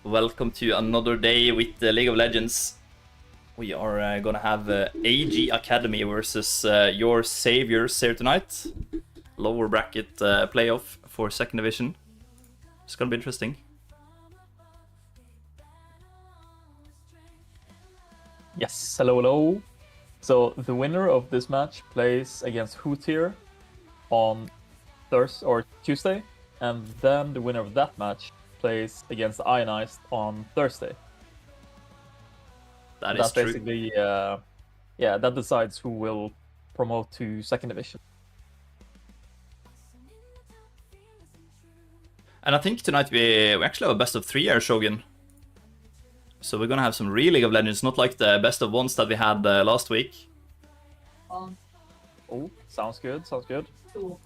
welcome to another day with the League of Legends. We are gonna have AG Academy versus your Saviours here tonight. Lower bracket playoff for second division. It's gonna be interesting. Yes, hello. So the winner of this match plays against Hoot on Thursday or Tuesday, and then the winner of that match plays against Ionized on Thursday. That's true. Basically, that decides who will promote to second division. And I think tonight we actually have a best of 3 here, Shogun. So we're gonna have some real League of Legends, not like the best of ones that we had last week. Oh, sounds good. Cool.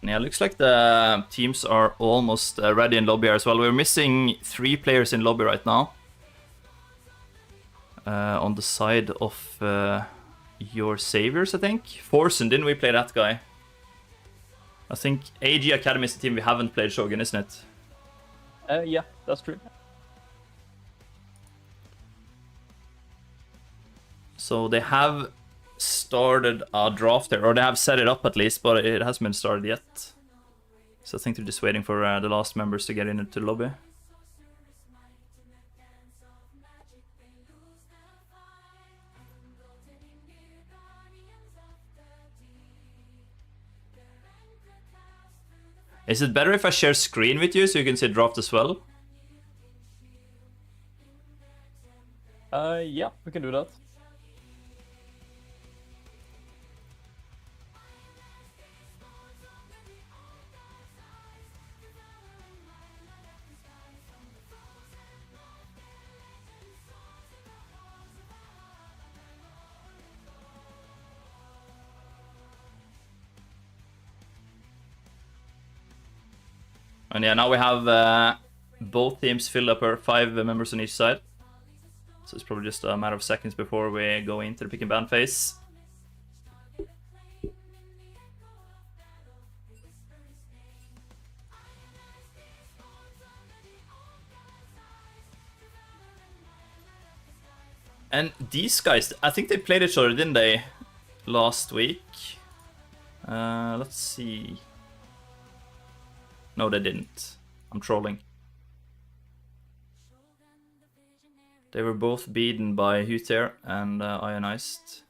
Yeah, looks like the teams are almost ready in lobby as well. We're missing 3 players in lobby right now. On the side of your Saviours, I think. Forsen, didn't we play that guy? I think AG Academy is the team we haven't played, Shogun, isn't it? Yeah, that's true. So they have started a draft there, or they have set it up at least, but it hasn't been started yet. So I think they're just waiting for the last members to get into the lobby. Is it better if I share screen with you so you can see draft as well? Yeah, we can do that. And yeah, now we have both teams filled up our 5 members on each side. So it's probably just a matter of seconds before we go into the pick and ban phase. And these guys, I think they played each other, didn't they? Last week. Let's see. No, they didn't. I'm trolling. They were both beaten by Hutair and Ionized.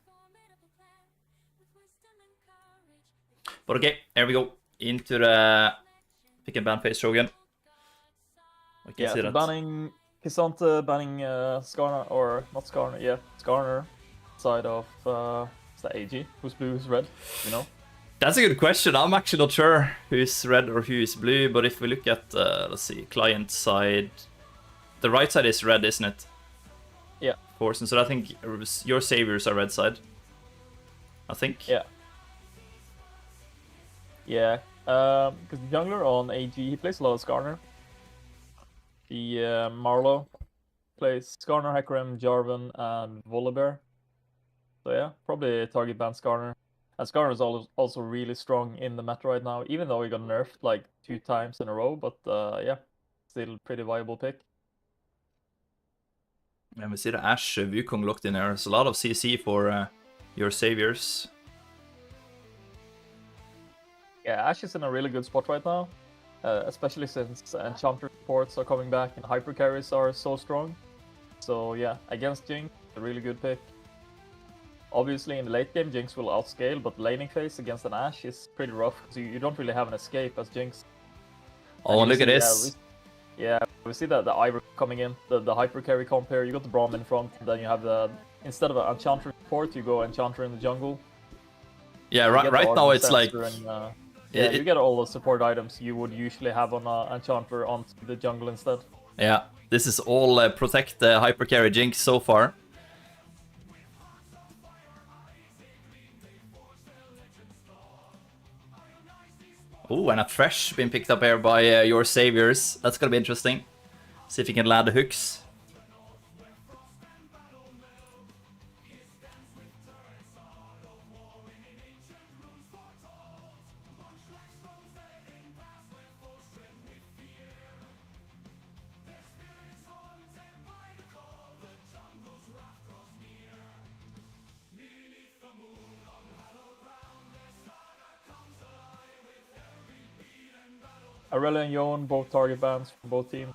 But okay, here we go. Into the pick and ban phase, Shogun. We can see that. Banning K'Sante, banning Skarner, or not Skarner, yeah, Skarner side of is that AG? Who's blue, who's red? You know? That's a good question. I'm actually not sure who's red or who is blue, but if we look at, let's see, client side, the right side is red, isn't it? Yeah. Forsen, so I think your Saviours are red side. I think. Yeah. Yeah, because the jungler on AG, he plays a lot of Skarner. The Marlow plays Skarner, Hecarim, Jarvan, and Volibear. So yeah, probably target ban Skarner. And Skarner is also really strong in the meta right now, even though he got nerfed like 2 times in a row. But yeah, still pretty viable pick. And we see the Ashe Wukong locked in there. There's a lot of CC for your Saviours. Yeah, Ashe is in a really good spot right now, especially since Enchanter supports are coming back and hyper carries are so strong. So yeah, against Jinx, a really good pick. Obviously, in the late game, Jinx will outscale, but laning phase against an Ashe is pretty rough, so you don't really have an escape as Jinx. Oh, look at this! We see that the Ivor coming in, the hyper carry comp here. You got the Braum in front, and then you have the, instead of an Enchanter support, you go Enchanter in the jungle. Yeah, right now it's like... And, you get all the support items you would usually have on an Enchanter onto the jungle instead. Yeah, this is all protect the hyper carry Jinx so far. Oh, and a Thresh being picked up here by your Saviours. That's gonna be interesting. See if he can land the hooks. Aurelia and Yon, both target bans for both teams.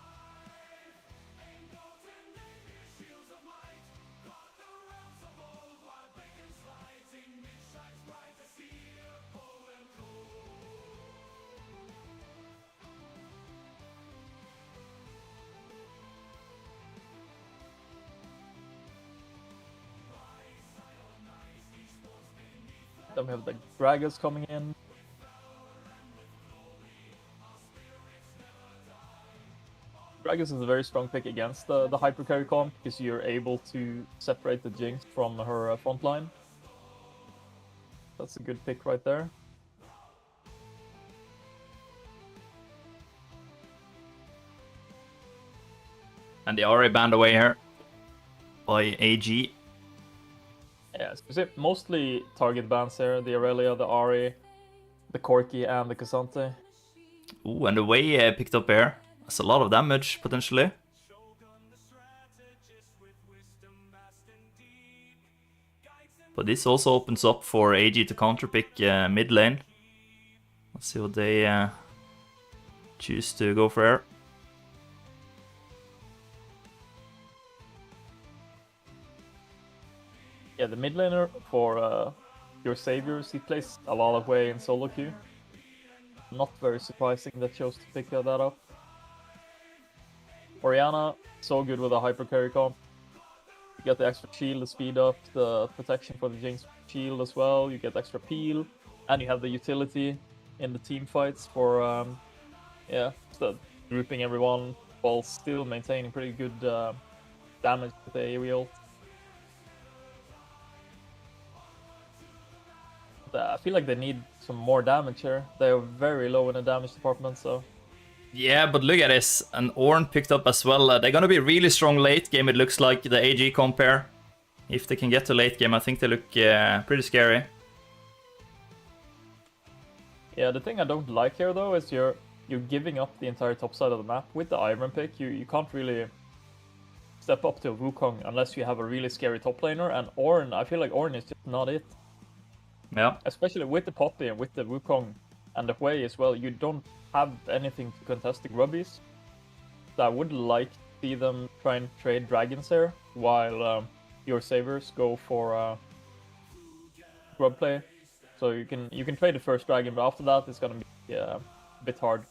Then we have the Gragas coming in. Gragas is a very strong pick against the hyper carry comp because you're able to separate the Jinx from her front line. That's a good pick right there. And the Ahri banned away here by AG. Yeah, mostly target bans here. The Aurelia, the Ahri, the Corki, and the Cassante. Ooh, and the way picked up here. That's a lot of damage, potentially. But this also opens up for AG to counterpick mid lane. Let's see what they choose to go for here. Yeah, the mid laner for your Saviours, he plays a lot of way in solo queue. Not very surprising that chose to pick that up. Orianna, so good with a hyper carry comp. You get the extra shield, the speed up, the protection for the Jinx shield as well. You get extra peel, and you have the utility in the team fights for grouping everyone while still maintaining pretty good damage with the AoE ult. I feel like they need some more damage here. They are very low in the damage department, so... Yeah, but look at this. And Ornn picked up as well. They're gonna be really strong late game, it looks like, the AG compare. If they can get to late game, I think they look pretty scary. Yeah, the thing I don't like here, though, is you're giving up the entire top side of the map. With the Ivern pick, you can't really step up to a Wukong unless you have a really scary top laner, and Ornn, I feel like Ornn is just not it. Yeah. Especially with the Poppy and with the Wukong and the Hui as well, you don't have anything to contest the Grubbies. So I would like to see them try and trade dragons here, while your Saviours go for Grub play. So you can trade the first dragon, but after that it's gonna be a bit hard.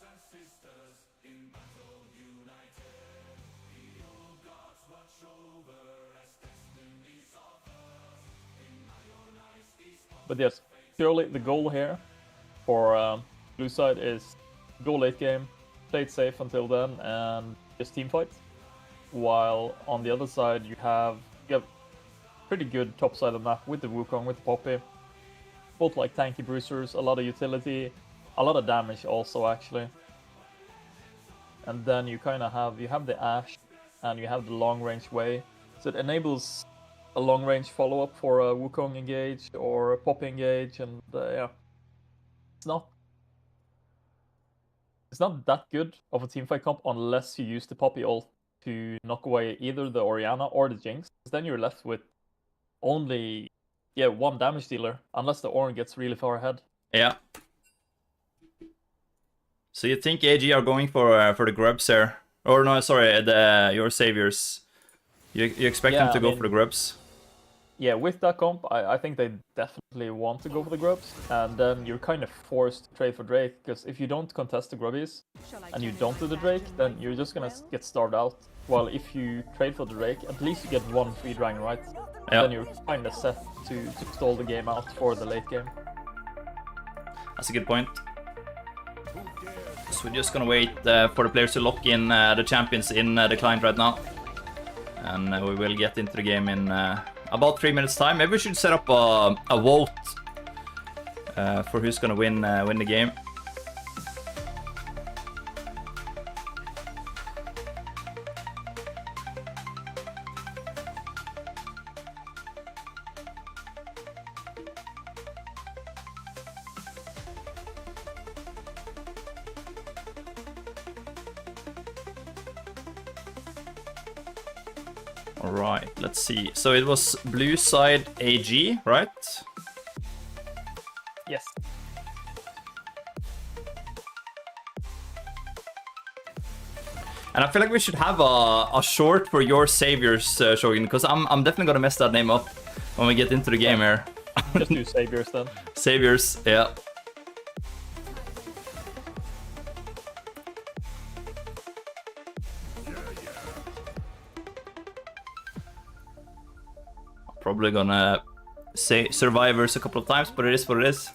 But yes, purely the goal here for blue side is go late game, play it safe until then, and just team fight. While on the other side you have pretty good top side of the map with the Wukong, with the Poppy. Both like tanky bruisers, a lot of utility, a lot of damage also actually. And then you kind of have the Ashe and you have the long range Wei, so it enables a long range follow up for a Wukong engage or a Poppy engage, and yeah, it's not that good of a teamfight comp unless you use the Poppy ult to knock away either the Orianna or the Jinx, because then you're left with only one damage dealer, unless the Ornn gets really far ahead. Yeah. So you think AG are going for the grubs here? Or no, sorry, your Saviours. You expect them to go for the grubs? Yeah, with that comp, I think they definitely want to go for the grubs, and then you're kind of forced to trade for Drake, because if you don't contest the grubbies, and you don't do the Drake, then you're just gonna get starved out. While if you trade for the Drake, at least you get one free dragon, right? Yeah. Then you're kind of set to stall the game out for the late game. That's a good point. So we're just gonna wait for the players to lock in the champions in the client right now. And we will get into the game in about 3 minutes time. Maybe we should set up a vote for who's gonna win the game. All right, let's see. So it was blue side AG, right? Yes. And I feel like we should have a short for your Saviours, Shogun, because I'm definitely gonna mess that name up when we get into the game here. Just do Saviours then. Saviours, yeah. Probably gonna say Survivors a couple of times, but it is what it is.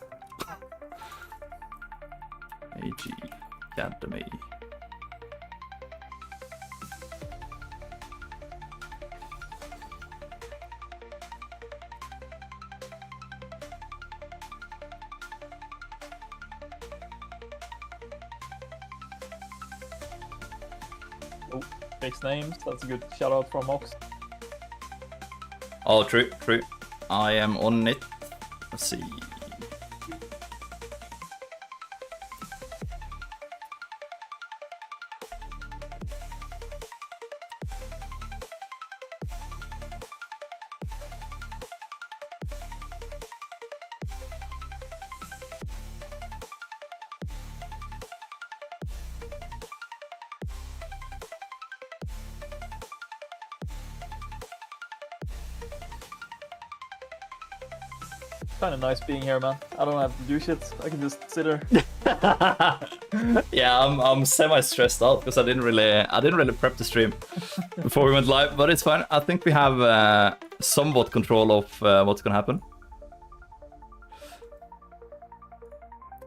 AG Academy. Oh, fixed names. That's a good shout out from Ox. Oh, true, true. I am on it. Let's see. Kind of nice being here, man. I don't have to do shit. I can just sit here. Yeah, I'm semi-stressed out because I didn't really prep the stream before we went live, but it's fine. I think we have somewhat control of what's gonna happen.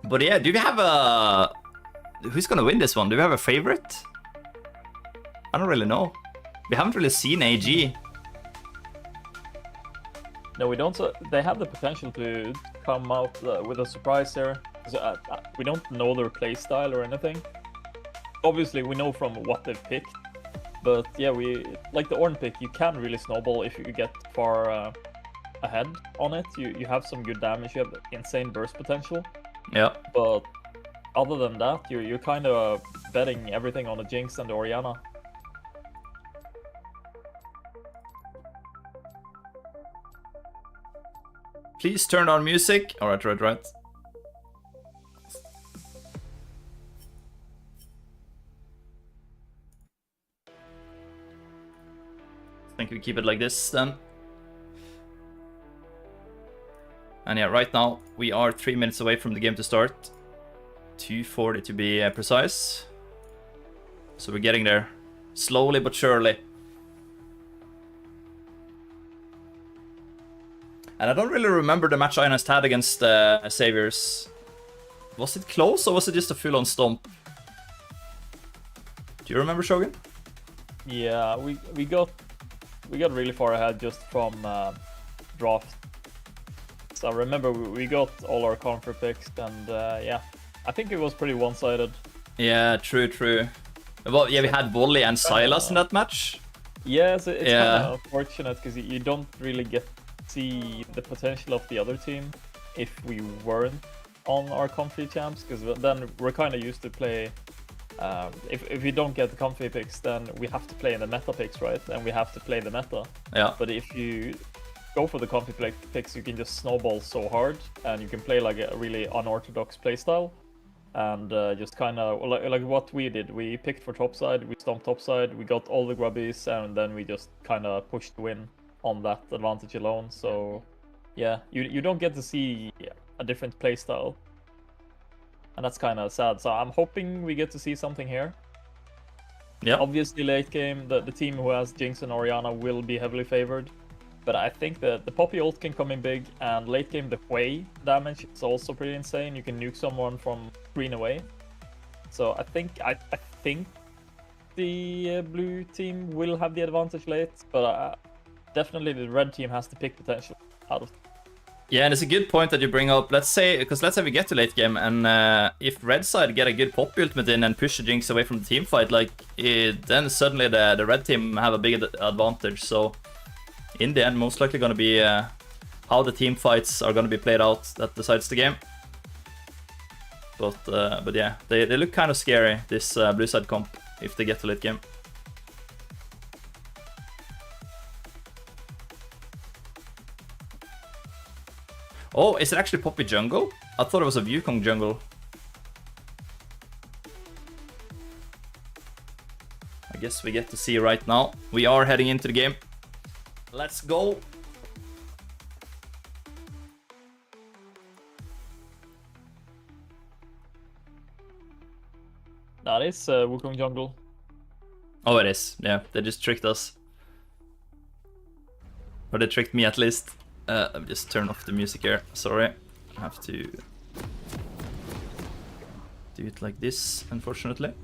But yeah, do we have a who's gonna win this one? Do we have a favorite? I don't really know. We haven't really seen AG. No, we don't. They have the potential to come out with a surprise here. We don't know their playstyle or anything. Obviously, we know from what they've picked. But yeah, we like the Ornn pick. You can really snowball if you get far ahead on it. You have some good damage. You have insane burst potential. Yeah. But other than that, you're kind of betting everything on the Jinx and the Orianna. Please turn on music. All right, right. I think we keep it like this then. And yeah, right now we are 3 minutes away from the game to start. 2:40 to be precise. So we're getting there, slowly but surely. And I don't really remember the match Ionized had against Saviours. Was it close or was it just a full-on stomp? Do you remember, Shogun? Yeah, we got really far ahead just from draft. So I remember we got all our comfort picks, and yeah, I think it was pretty one-sided. Yeah, true. Well, yeah, we had Volley and Silas in that match. Yeah, so it's kind of unfortunate because you don't really get see the potential of the other team if we weren't on our comfy champs, because then we're kind of used to play if we don't get the comfy picks, then we have to play in the meta picks, right? And we have to play the meta. Yeah. But if you go for the comfy picks, you can just snowball so hard, and you can play like a really unorthodox playstyle, and just kind of like what we did. We picked for topside, we stomped topside, we got all the grubbies, and then we just kind of pushed the win on that advantage alone. So yeah, you don't get to see a different playstyle, and that's kind of sad. So I'm hoping we get to see something here. Yeah. Obviously late game, the team who has Jinx and Orianna will be heavily favored, but I think that the Poppy ult can come in big, and late game the Hwei damage is also pretty insane. You can nuke someone from green away. So I think the blue team will have the advantage late, but definitely the red team has the pick potential out of. Yeah, and it's a good point that you bring up. Let's say we get to late game, and if red side get a good Poppy ultimate in and push the Jinx away from the team fight, like then suddenly the red team have a big advantage. So in the end, most likely going to be how the team fights are going to be played out that decides the game. But yeah, they look kind of scary, this blue side comp, if they get to late game. Oh, is it actually Poppy jungle? I thought it was a Wukong jungle. I guess we get to see right now. We are heading into the game. Let's go. That is Wukong jungle. Oh, it is. Yeah, they just tricked us. Or they tricked me at least. Let me just turn off the music here. Sorry. I have to do it like this, unfortunately.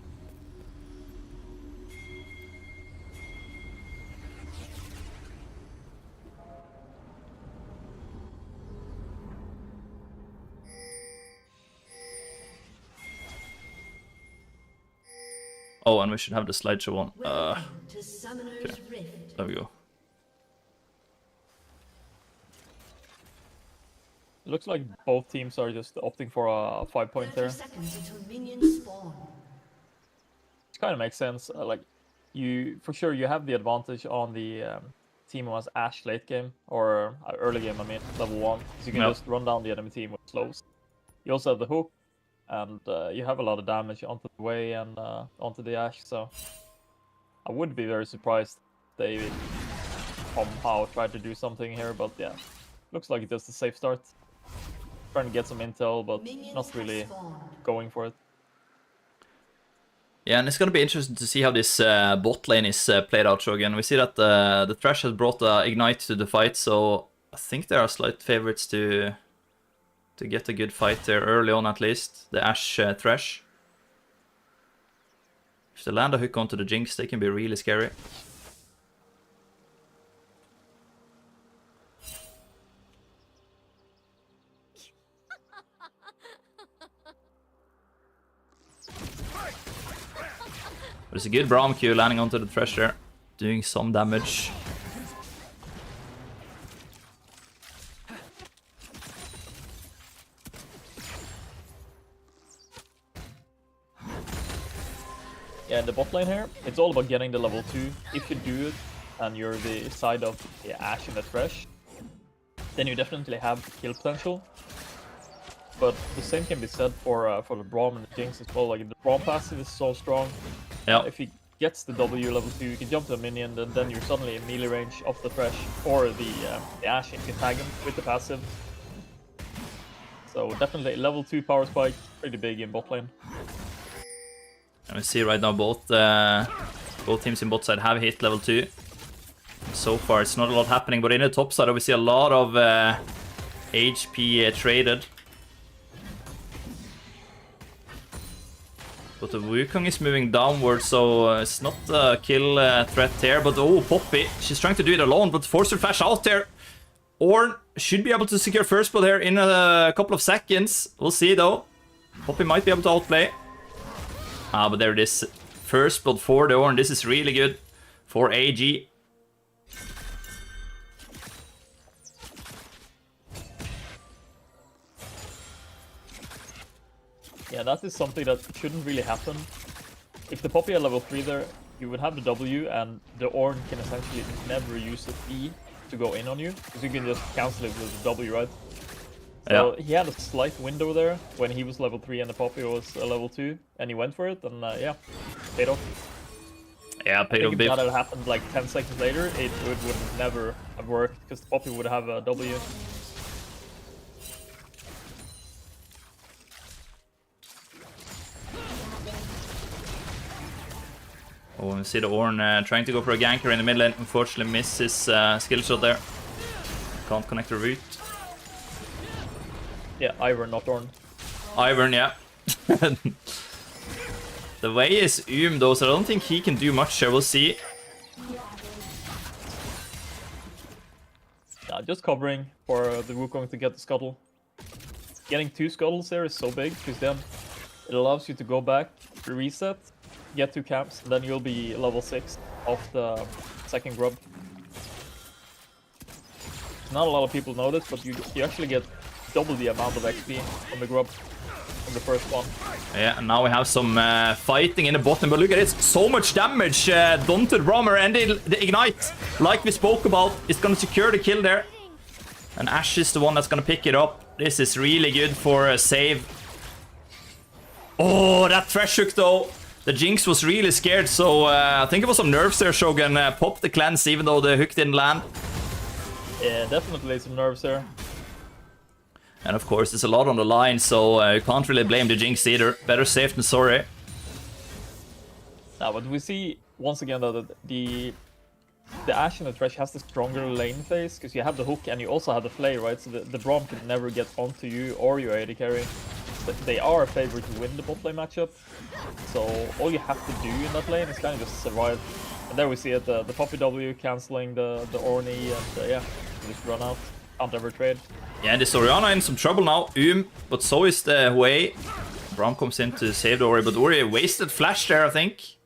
Oh, and we should have the slideshow on. Okay. There we go. It looks like both teams are just opting for a 5-point there. It kind of makes sense. Like, for sure you have the advantage on the team who has Ashe late game, or early game, I mean, level 1. So you can just run down the enemy team with slows. You also have the hook, and you have a lot of damage onto the way and onto the Ashe, so I would be very surprised if they somehow try to do something here, but yeah, looks like it's just a safe start. Trying to get some intel, but not really going for it. Yeah, and it's going to be interesting to see how this bot lane is played out, Shogun. We see that the Thresh has brought Ignite to the fight, so I think there are slight favorites to get a good fight there early on at least. The Ashe Thresh. If they land a hook onto the Jinx, they can be really scary. There's a good Braum Q landing onto the Thresh there, doing some damage. Yeah, in the bot lane here, it's all about getting the level 2. If you do it, and you're the side of the Ashe and the Thresh, then you definitely have kill potential. But the same can be said for the Braum and the Jinx as well. Like, the Braum passive is so strong. Yeah. If he gets the W level 2, you can jump to a minion, then you're suddenly in melee range of the Thresh or the Ashe, and you can tag him with the passive. So definitely level 2 power spike, pretty big in bot lane. And we see right now both teams in bot side have hit level 2. So far it's not a lot happening, but in the top side we see a lot of HP traded. But the Wukong is moving downwards, so it's not a kill threat here. But oh, Poppy, she's trying to do it alone, but force her flash out there. Ornn should be able to secure first blood here in a couple of seconds. We'll see though. Poppy might be able to outplay. Ah, but there it is. First blood for the Ornn. This is really good for AG. Yeah, that is something that shouldn't really happen. If the Poppy at level 3 there, you would have the W, and the Ornn can essentially never use the E to go in on you, because you can just cancel it with the W, right? So he had a slight window there when he was level 3 and the Poppy was level 2, and he went for it, and yeah, paid off. Yeah, paid off. If that had happened like 10 seconds later, it would never have worked, because the Poppy would have a W. Oh, we see the Ornn trying to go for a ganker in the mid lane. Unfortunately misses skill shot there. Can't connect the root. Yeah, Ivern, not Ornn. Ivern, yeah. The way is though, so I don't think he can do much here. We'll see. Yeah, just covering for the Wukong to get the scuttle. Getting 2 scuttles there is so big, because then it allows you to go back, reset, get 2 camps, and then you'll be level 6 off the second grub. Not a lot of people know this, but you actually get double the amount of XP from the grub from the first one. Yeah, and now we have some fighting in the bottom, but look at it, so much damage done to the Brahmer, and the Ignite, like we spoke about, is going to secure the kill there. And Ashe is the one that's going to pick it up. This is really good for a save. Oh, that Thresh hook though. The Jinx was really scared, so I think it was some nerves there. Shogun popped the cleanse even though the hook didn't land. Yeah, definitely some nerves there. And of course, there's a lot on the line, so you can't really blame the Jinx either. Better safe than sorry. Now, but we see once again though that the Ashe and the Thresh has the stronger lane phase, because you have the hook and you also have the flay, right? So the Braum can never get onto you or your AD carry. But they are favored to win the bot lane matchup. So all you have to do in that lane is kind of just survive. And there we see it, the Poppy W cancelling the Ornn, and yeah, just run out. Can't ever trade. Yeah, this Orianna in some trouble now. But so is the Wei. Braum comes in to save the Ori, but Ori wasted flash there, I think.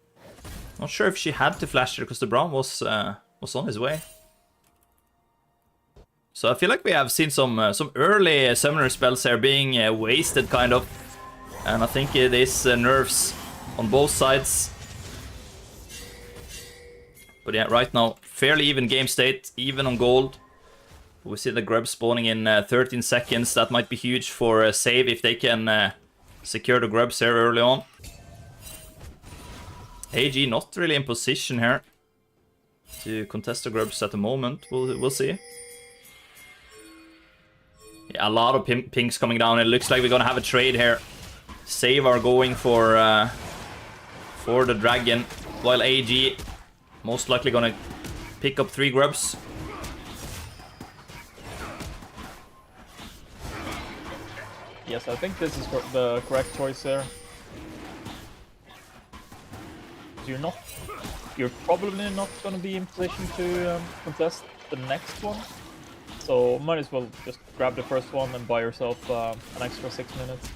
Not sure if she had to flash there because the Braum was on his way. So I feel like we have seen some early summoner spells here being wasted, kind of. And I think it is nerfs on both sides. But yeah, right now, fairly even game state, even on gold. We see the grub spawning in 13 seconds. That might be huge for a save if they can secure the grubs here early on. AG not really in position here to contest the grubs at the moment. We'll see. Yeah, a lot of pings coming down. It looks like we're gonna have a trade here. Save are going for the dragon, while AG most likely gonna pick up 3 grubs. Yes, I think this is the correct choice there. You're probably not going to be in position to contest the next one. So might as well just grab the first one and buy yourself an extra 6 minutes.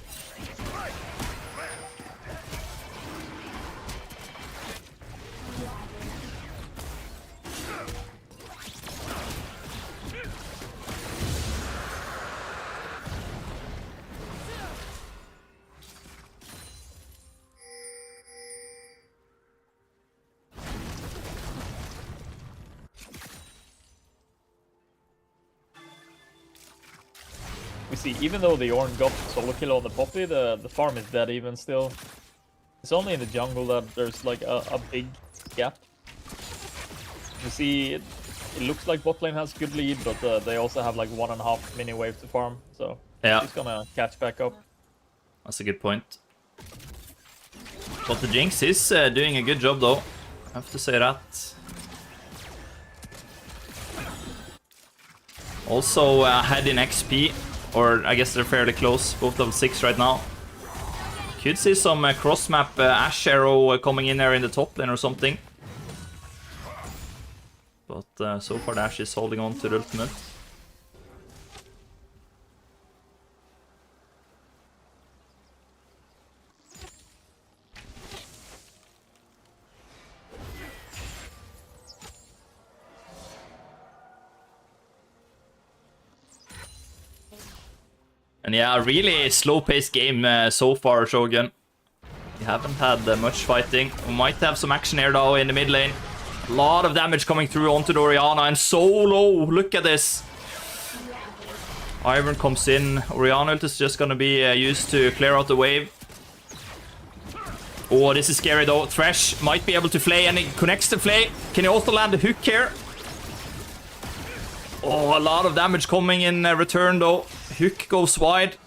We see, even though the Ornn got solo kill on the Poppy, the farm is dead even still. It's only in the jungle that there's like a big gap. You see, it looks like bot lane has good lead, but they also have like 1.5 mini wave to farm, so yeah, it's gonna catch back up. That's a good point. But the Jinx is doing a good job though, I have to say that. Also ahead in XP, or I guess they're fairly close, both level 6 right now. Could see some cross-map Ashe arrow coming in there in the top lane or something. But so far the Ashe is holding on to the ultimate. And yeah, a really slow-paced game so far, Shogun. We haven't had much fighting. We might have some action here though in the mid lane. A lot of damage coming through onto the Orianna, and so low. Look at this. Ivern comes in. Orianna ult is just gonna be used to clear out the wave. Oh, this is scary though. Thresh might be able to flay, and he connects the flay. Can he also land the hook here? Oh, a lot of damage coming in return though. Hook goes wide.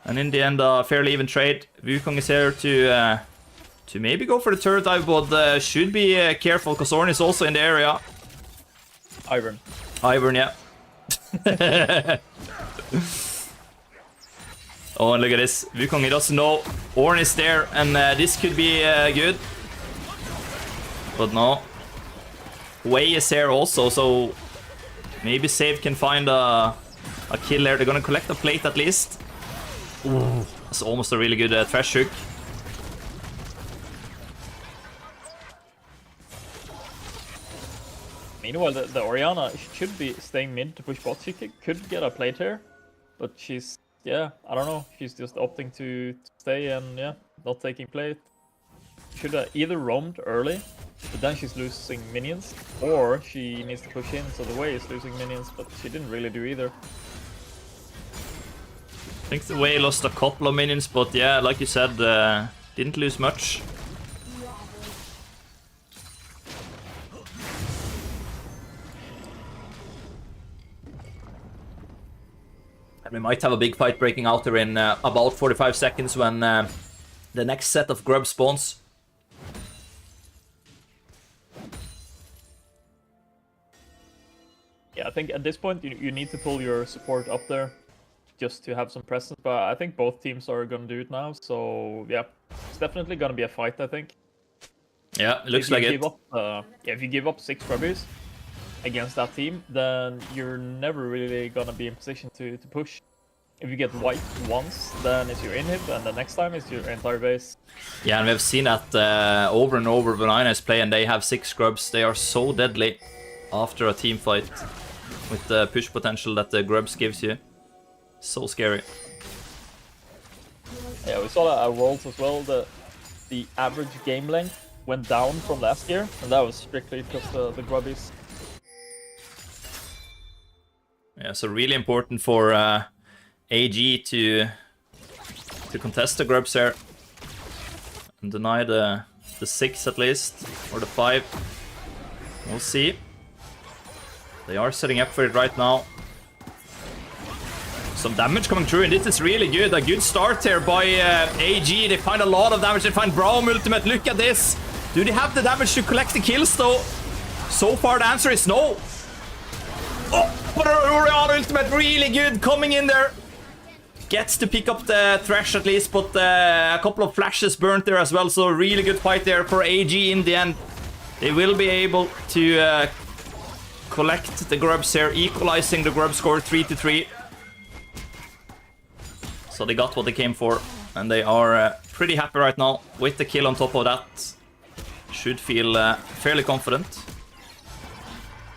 And in the end, fairly even trade. Wukong is here to maybe go for the turret dive, but should be careful because Ornn is also in the area. Ivern. Ivern, yeah. Oh, and look at this. Wukong, he doesn't know. Ornn is there, and this could be good. But no. Wei is here also, so maybe Save can find a kill there. They're gonna collect a plate at least. Ooh, that's almost a really good Thresh hook. Meanwhile, the Orianna should be staying mid to push bot. She could get a plate here, but she's, yeah, I don't know. She's just opting to stay and, yeah, not taking plate. Should have either roamed early, but then she's losing minions, or she needs to push in, so the Wei is losing minions, but she didn't really do either. I think the Wei lost a couple of minions, but yeah, like you said, didn't lose much. And we might have a big fight breaking out there in about 45 seconds when the next set of grub spawns. Yeah, I think at this point you need to pull your support up there just to have some presence, but I think both teams are gonna do it now, so yeah, it's definitely gonna be a fight, I think. Yeah, it looks like it. If you give up 6 grubbies against that team, then you're never really gonna be in position to push. If you get white once, then it's your inhib, and the next time it's your entire base. Yeah, and we've seen that over and over when Ionized play and they have 6 grubs. They are so deadly after a team fight with the push potential that the grubs gives you. So scary. Yeah, we saw that at Worlds as well. The average game length went down from last year, and that was strictly because the grubbies. Yeah, so really important for AG to contest the grubs here and deny the 6 at least, or the 5. We'll see. They are setting up for it right now. Some damage coming through, and this is really good. A good start here by AG. They find a lot of damage. They find Braum ultimate. Look at this. Do they have the damage to collect the kills, though? So far, the answer is no. Oh, but Orianna ultimate, really good. Coming in there. Gets to pick up the Thresh at least, but a couple of flashes burnt there as well. So really good fight there for AG in the end. They will be able to collect the grubs here, equalizing the grub score 3-3. So they got what they came for, and they are pretty happy right now with the kill on top of that. Should feel fairly confident.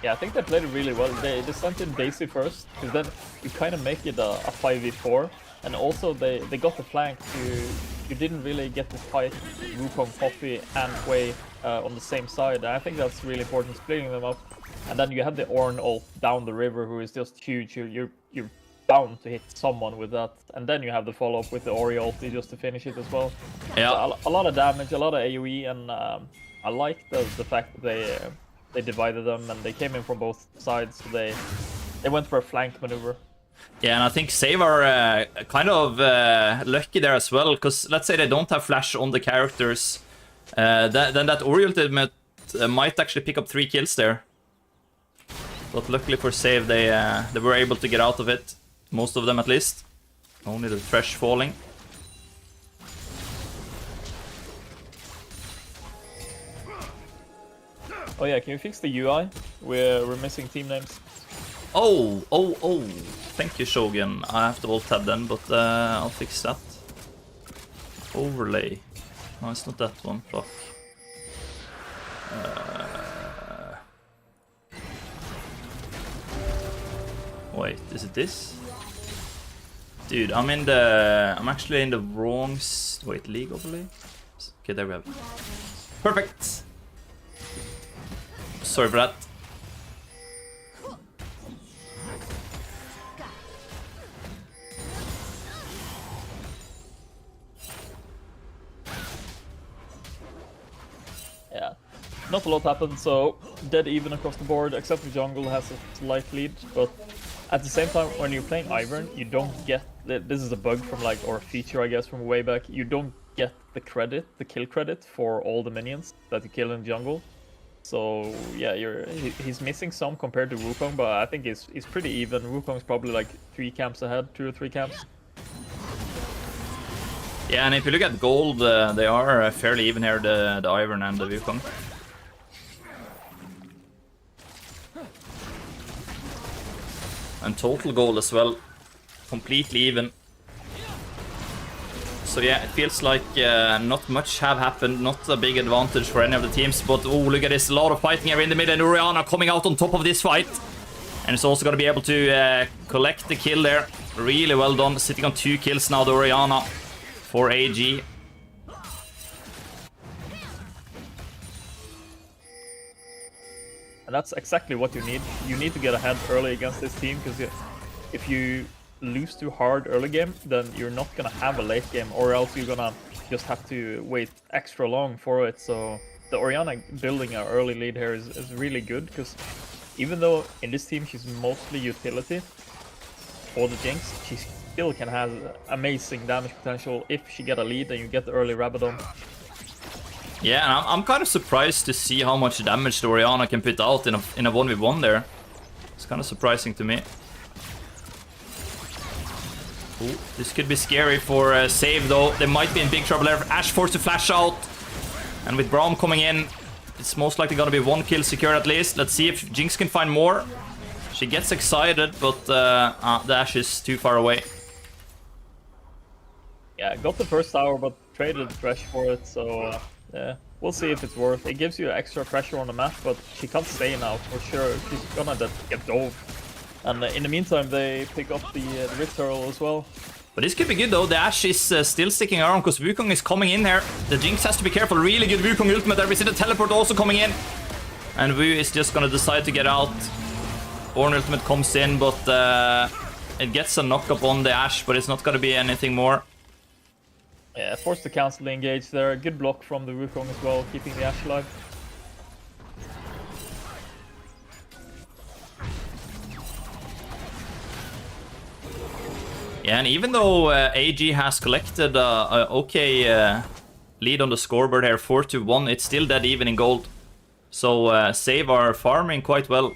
Yeah, I think they played it really well. They sent in Daisy first, because then you kind of make it a 5v4, and also they got the flank. You didn't really get to fight Wukong, Poppy, and Wei on the same side, and I think that's really important, splitting them up. And then you have the Ornn ult down the river, who is just huge. You're bound to hit someone with that, and then you have the follow-up with the Ori ulti just to finish it as well. Yeah, so a lot of damage, a lot of AoE, and I like the fact that they divided them and they came in from both sides. So they went for a flank maneuver. Yeah, and I think Save are kind of lucky there as well, because let's say they don't have flash on the characters, then that Ori ultimate might actually pick up 3 kills there. But luckily for Save, they were able to get out of it. Most of them, at least. Only the Thresh falling. Oh yeah, can you fix the UI? We're missing team names. Oh! Thank you, Shogun. I have to alt tab then, but I'll fix that. Overlay. No, it's not that one. Fuck. Wait, is it this? Dude, I'm actually in the wrong... Wait, league overlay? Okay, there we have it. Perfect! Sorry for that. Yeah, not a lot happened, so dead even across the board, except for jungle has a slight lead, but at the same time, when you're playing Ivern, you don't get... This is a bug from like, or a feature I guess from way back, you don't get the credit, the kill credit for all the minions that you kill in jungle. So yeah, he's missing some compared to Wukong, but I think he's pretty even. Wukong's probably like 3 camps ahead, 2 or 3 camps. Yeah, and if you look at gold, they are fairly even here, the Ivern and the Wukong. And total gold as well, completely even. So yeah, it feels like not much have happened, not a big advantage for any of the teams, but oh, look at this, a lot of fighting here in the middle, and Orianna coming out on top of this fight. And it's also going to be able to collect the kill there. Really well done, sitting on 2 kills now, the Orianna for AG. And that's exactly what you need. You need to get ahead early against this team, because if you lose too hard early game, then you're not gonna have a late game, or else you're gonna just have to wait extra long for it. So the Orianna building an early lead here is really good, because even though in this team she's mostly utility for the Jinx, she still can have amazing damage potential if she get a lead and you get the early Rabadon. Yeah, and I'm kind of surprised to see how much damage the Orianna can put out in a 1v1 there. It's kind of surprising to me. Ooh, this could be scary for Save, though. They might be in big trouble there. Ashe forced to flash out. And with Braum coming in, it's most likely going to be 1 kill secured at least. Let's see if Jinx can find more. She gets excited, but the Ashe is too far away. Yeah, got the first tower, but traded Thresh for it, so yeah, we'll see if it's worth. It gives you extra pressure on the map, but she can't stay now for sure. She's gonna get dove. And in the meantime, they pick up the Rift Turtle as well. But this could be good though. The Ashe is still sticking around because Wukong is coming in here. The Jinx has to be careful. Really good Wukong ultimate there. We see the teleport also coming in. And Wu is just gonna decide to get out. Ornn ultimate comes in, but it gets a knock up on the Ashe, but it's not gonna be anything more. Yeah, forced to cancel the engage there. Good block from the Wukong as well, keeping the Ashe alive. Yeah, and even though AG has collected a okay lead on the scoreboard here, 4-1, it's still dead even in gold. So Save are farming quite well.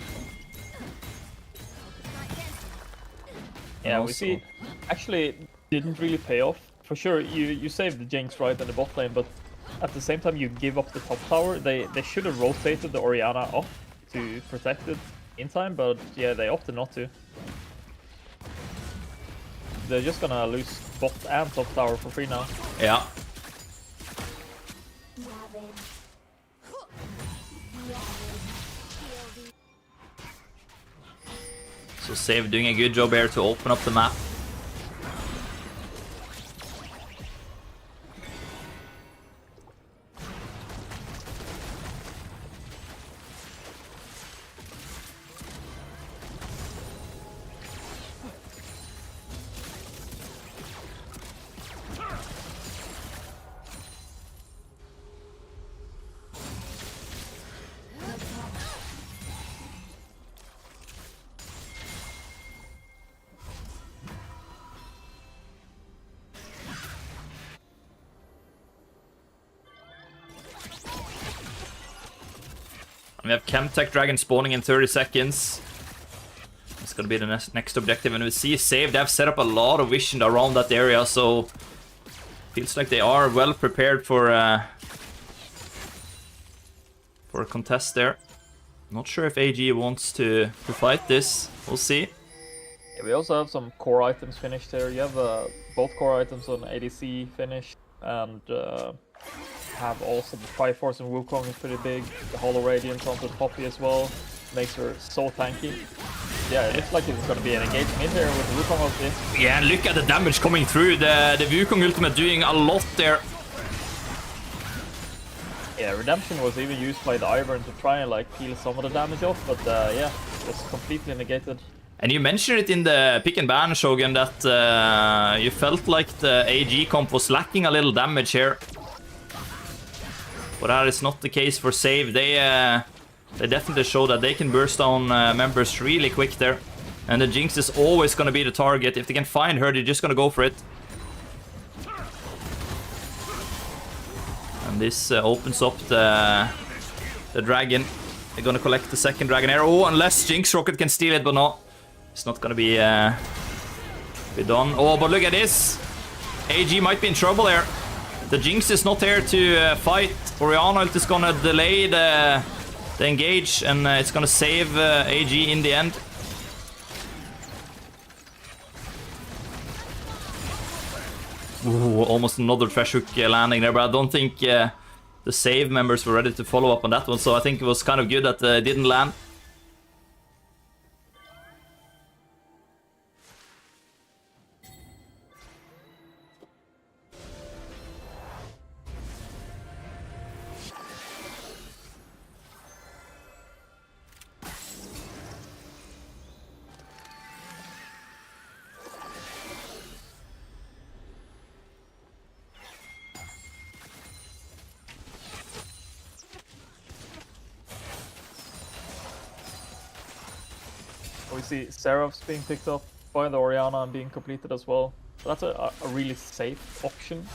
Yeah, we see. Actually, didn't really pay off. For sure, you saved the Jinx right in the bot lane, but at the same time you give up the top tower. They should have rotated the Orianna off to protect it in time, but yeah, they opted not to. They're just gonna lose bot and top tower for free now. Yeah. So Save doing a good job here to open up the map. We have Chemtech Dragon spawning in 30 seconds. It's gonna be the next objective, and we see Save. They have set up a lot of vision around that area, so feels like they are well prepared for a contest there. Not sure if AG wants to fight this. We'll see. Yeah, we also have some core items finished here. You have both core items on ADC finished, and have also the Triforce and Wukong is pretty big. The Hollow Radiance onto Poppy as well makes her so tanky. Yeah, it looks like it's gonna be an engagement in here with the Wukong ulti. Yeah, and look at the damage coming through. The Wukong ultimate doing a lot there. Yeah, Redemption was even used by the Ivern to try and like peel some of the damage off, but yeah, it was completely negated. And you mentioned it in the pick and ban, Shogun, that you felt like the AG comp was lacking a little damage here. But that is not the case for Save. They definitely show that they can burst down members really quick there. And the Jinx is always going to be the target. If they can find her, they're just going to go for it. And this opens up the dragon. They're going to collect the second dragon arrow. Unless Jinx Rocket can steal it, but no. It's not going to be done. Oh, but look at this. AG might be in trouble here. The Jinx is not here to fight. Orianna is gonna delay the engage, and it's gonna save AG in the end. Ooh, almost another Thresh Hook landing there, but I don't think the Save members were ready to follow up on that one, so I think it was kind of good that it didn't land. We see Seraphs being picked up by the Orianna and being completed as well. So that's a really safe option.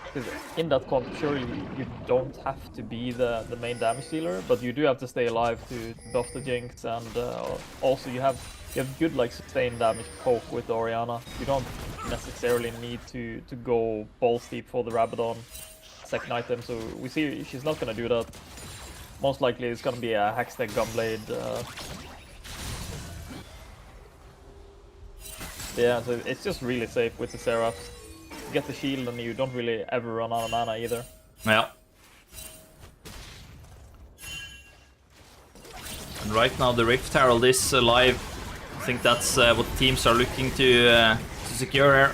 Because in that comp, sure, you don't have to be the main damage dealer, but you do have to stay alive to buff the Jinx, and also you have good like sustained damage poke with the Orianna. You don't necessarily need to go balls deep for the Rabadon second item, so we see she's not gonna do that. Most likely it's gonna be a Hextech Gunblade. Yeah, so it's just really safe with the Seraphs. You get the shield and you don't really ever run out of mana either. Yeah. And right now the Rift Herald is alive. I think that's what teams are looking to secure here.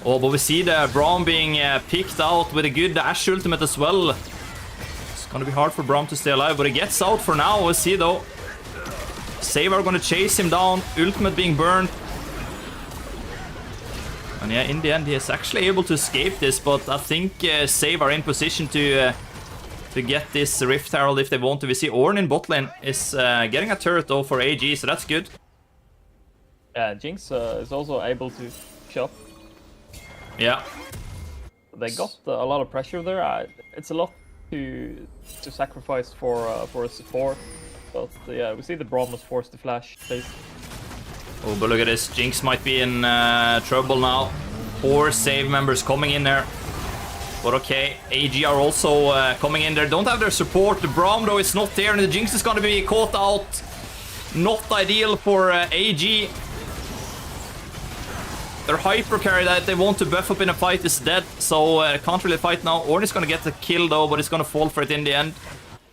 Oh, but we see the Braum being picked out with a good Ashe ultimate as well. It's gonna be hard for Braum to stay alive, but he gets out for now. We'll see though. Saviour gonna chase him down. Ultimate being burned. And yeah, in the end, he is actually able to escape this, but I think Saviour are in position to get this Rift Herald if they want to. We see Ornn in bot lane is getting a turret though for AG, so that's good. Yeah, Jinx is also able to shop. Yeah. They got a lot of pressure there. It's a lot to sacrifice for a support, but yeah, we see the Braum was forced to flash. Oh, but look at this. Jinx might be in trouble now. 4 save members coming in there. But okay, AG are also coming in there. Don't have their support. The Braum, though, is not there, and the Jinx is going to be caught out. Not ideal for AG. Their hyper carry that they want to buff up in a fight is dead, so can't really fight now. Ornn is going to get the kill, though, but it's going to fall for it in the end.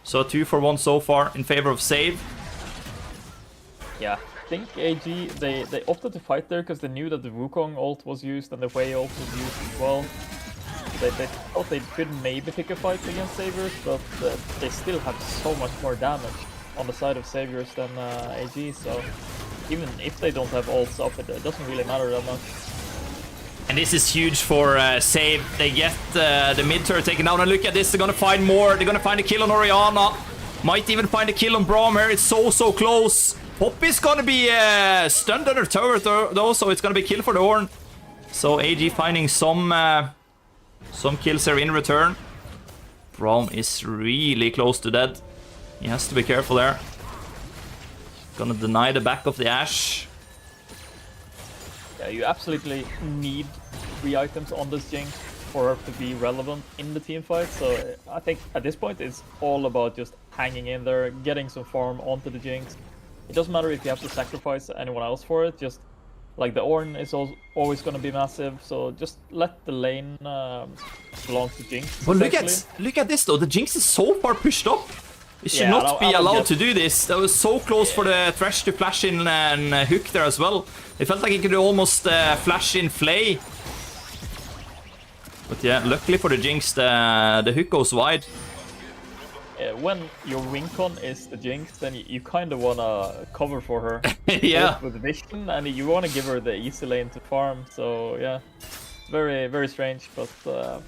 So 2 for 1 so far in favor of save. Yeah. I think AG, they opted to fight there because they knew that the Wukong ult was used and the Wei ult was used as well. They thought they could maybe pick a fight against Saviours, but they still have so much more damage on the side of Saviours than AG, so even if they don't have ults up, it doesn't really matter that much. And this is huge for save. They get the mid turret taken down, and look at this, they're gonna find more. They're gonna find a kill on Orianna. Might even find a kill on Braum here. It's so close. Poppy's gonna be stunned under tower though, so it's gonna be kill for the Ornn. So AG finding some kills here in return. Braum is really close to dead. He has to be careful there. Gonna deny the back of the Ashe. Yeah, you absolutely need 3 items on this Jinx for her to be relevant in the team fight. So I think at this point it's all about just hanging in there, getting some farm onto the Jinx. It doesn't matter if you have to sacrifice anyone else for it, just like the Ornn is always going to be massive, so just let the lane belong to Jinx. But look at this though, the Jinx is so far pushed up. It should not be allowed to do this. That was so close for the Thresh to flash in and hook there as well. It felt like he could almost flash in Flay. But yeah, luckily for the Jinx, the hook goes wide. When your win con is the Jinx, then you kind of want to cover for her. Yeah. With vision, and you want to give her the easy lane to farm, so yeah. It's very strange, but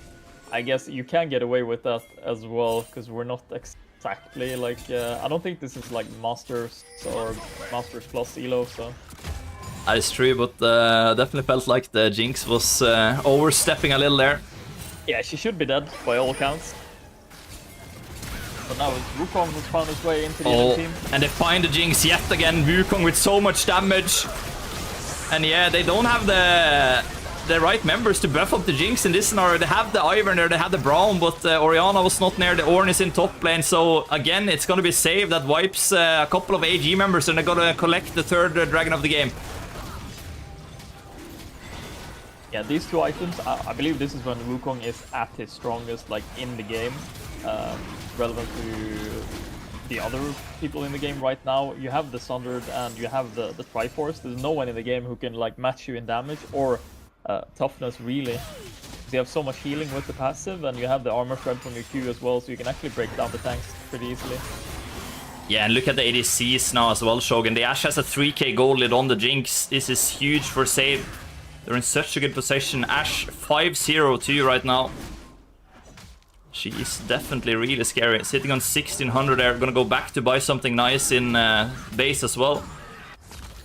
I guess you can get away with that as well, because we're not exactly like... I don't think this is like Masters or Masters plus Elo, so... That is true, but definitely felt like the Jinx was overstepping a little there. Yeah, she should be dead by all accounts. But now Wukong has found his way into the enemy team. And they find the Jinx yet again. Wukong with so much damage. And yeah, they don't have the right members to buff up the Jinx in this scenario. They have the Ivern there, they have the Braum, but Orianna was not near. The Ornn is in top lane, so again, it's going to be a save that wipes a couple of AG members, and they're going to collect the 3rd dragon of the game. Yeah, these 2 items, I believe this is when Wukong is at his strongest, like, in the game. Relevant to the other people in the game right now. You have the Sundered and you have the Triforce. There's no one in the game who can, like, match you in damage or toughness, really. You have so much healing with the passive, and you have the armor shred from your Q as well, so you can actually break down the tanks pretty easily. Yeah, and look at the ADCs now as well, Shogun. The Ashe has a 3k gold lead on the Jinx. This is huge for save. They're in such a good position. Ashe 5-0-2 right now. She is definitely really scary. Sitting on 1600 there. Gonna go back to buy something nice in base as well.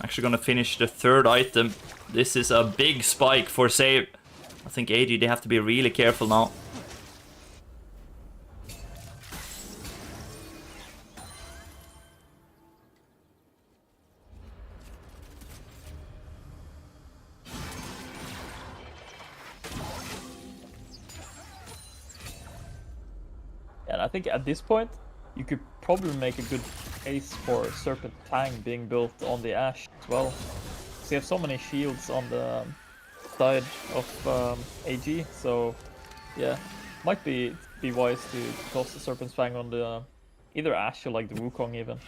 Actually gonna finish the third item. This is a big spike for save. I think AG, they have to be really careful now. And I think at this point, you could probably make a good case for Serpent Tang being built on the Ashe as well. So you have so many shields on the side of AG, so yeah, might be wise to toss the Serpent's Fang on the either Ashe or like the Wukong even.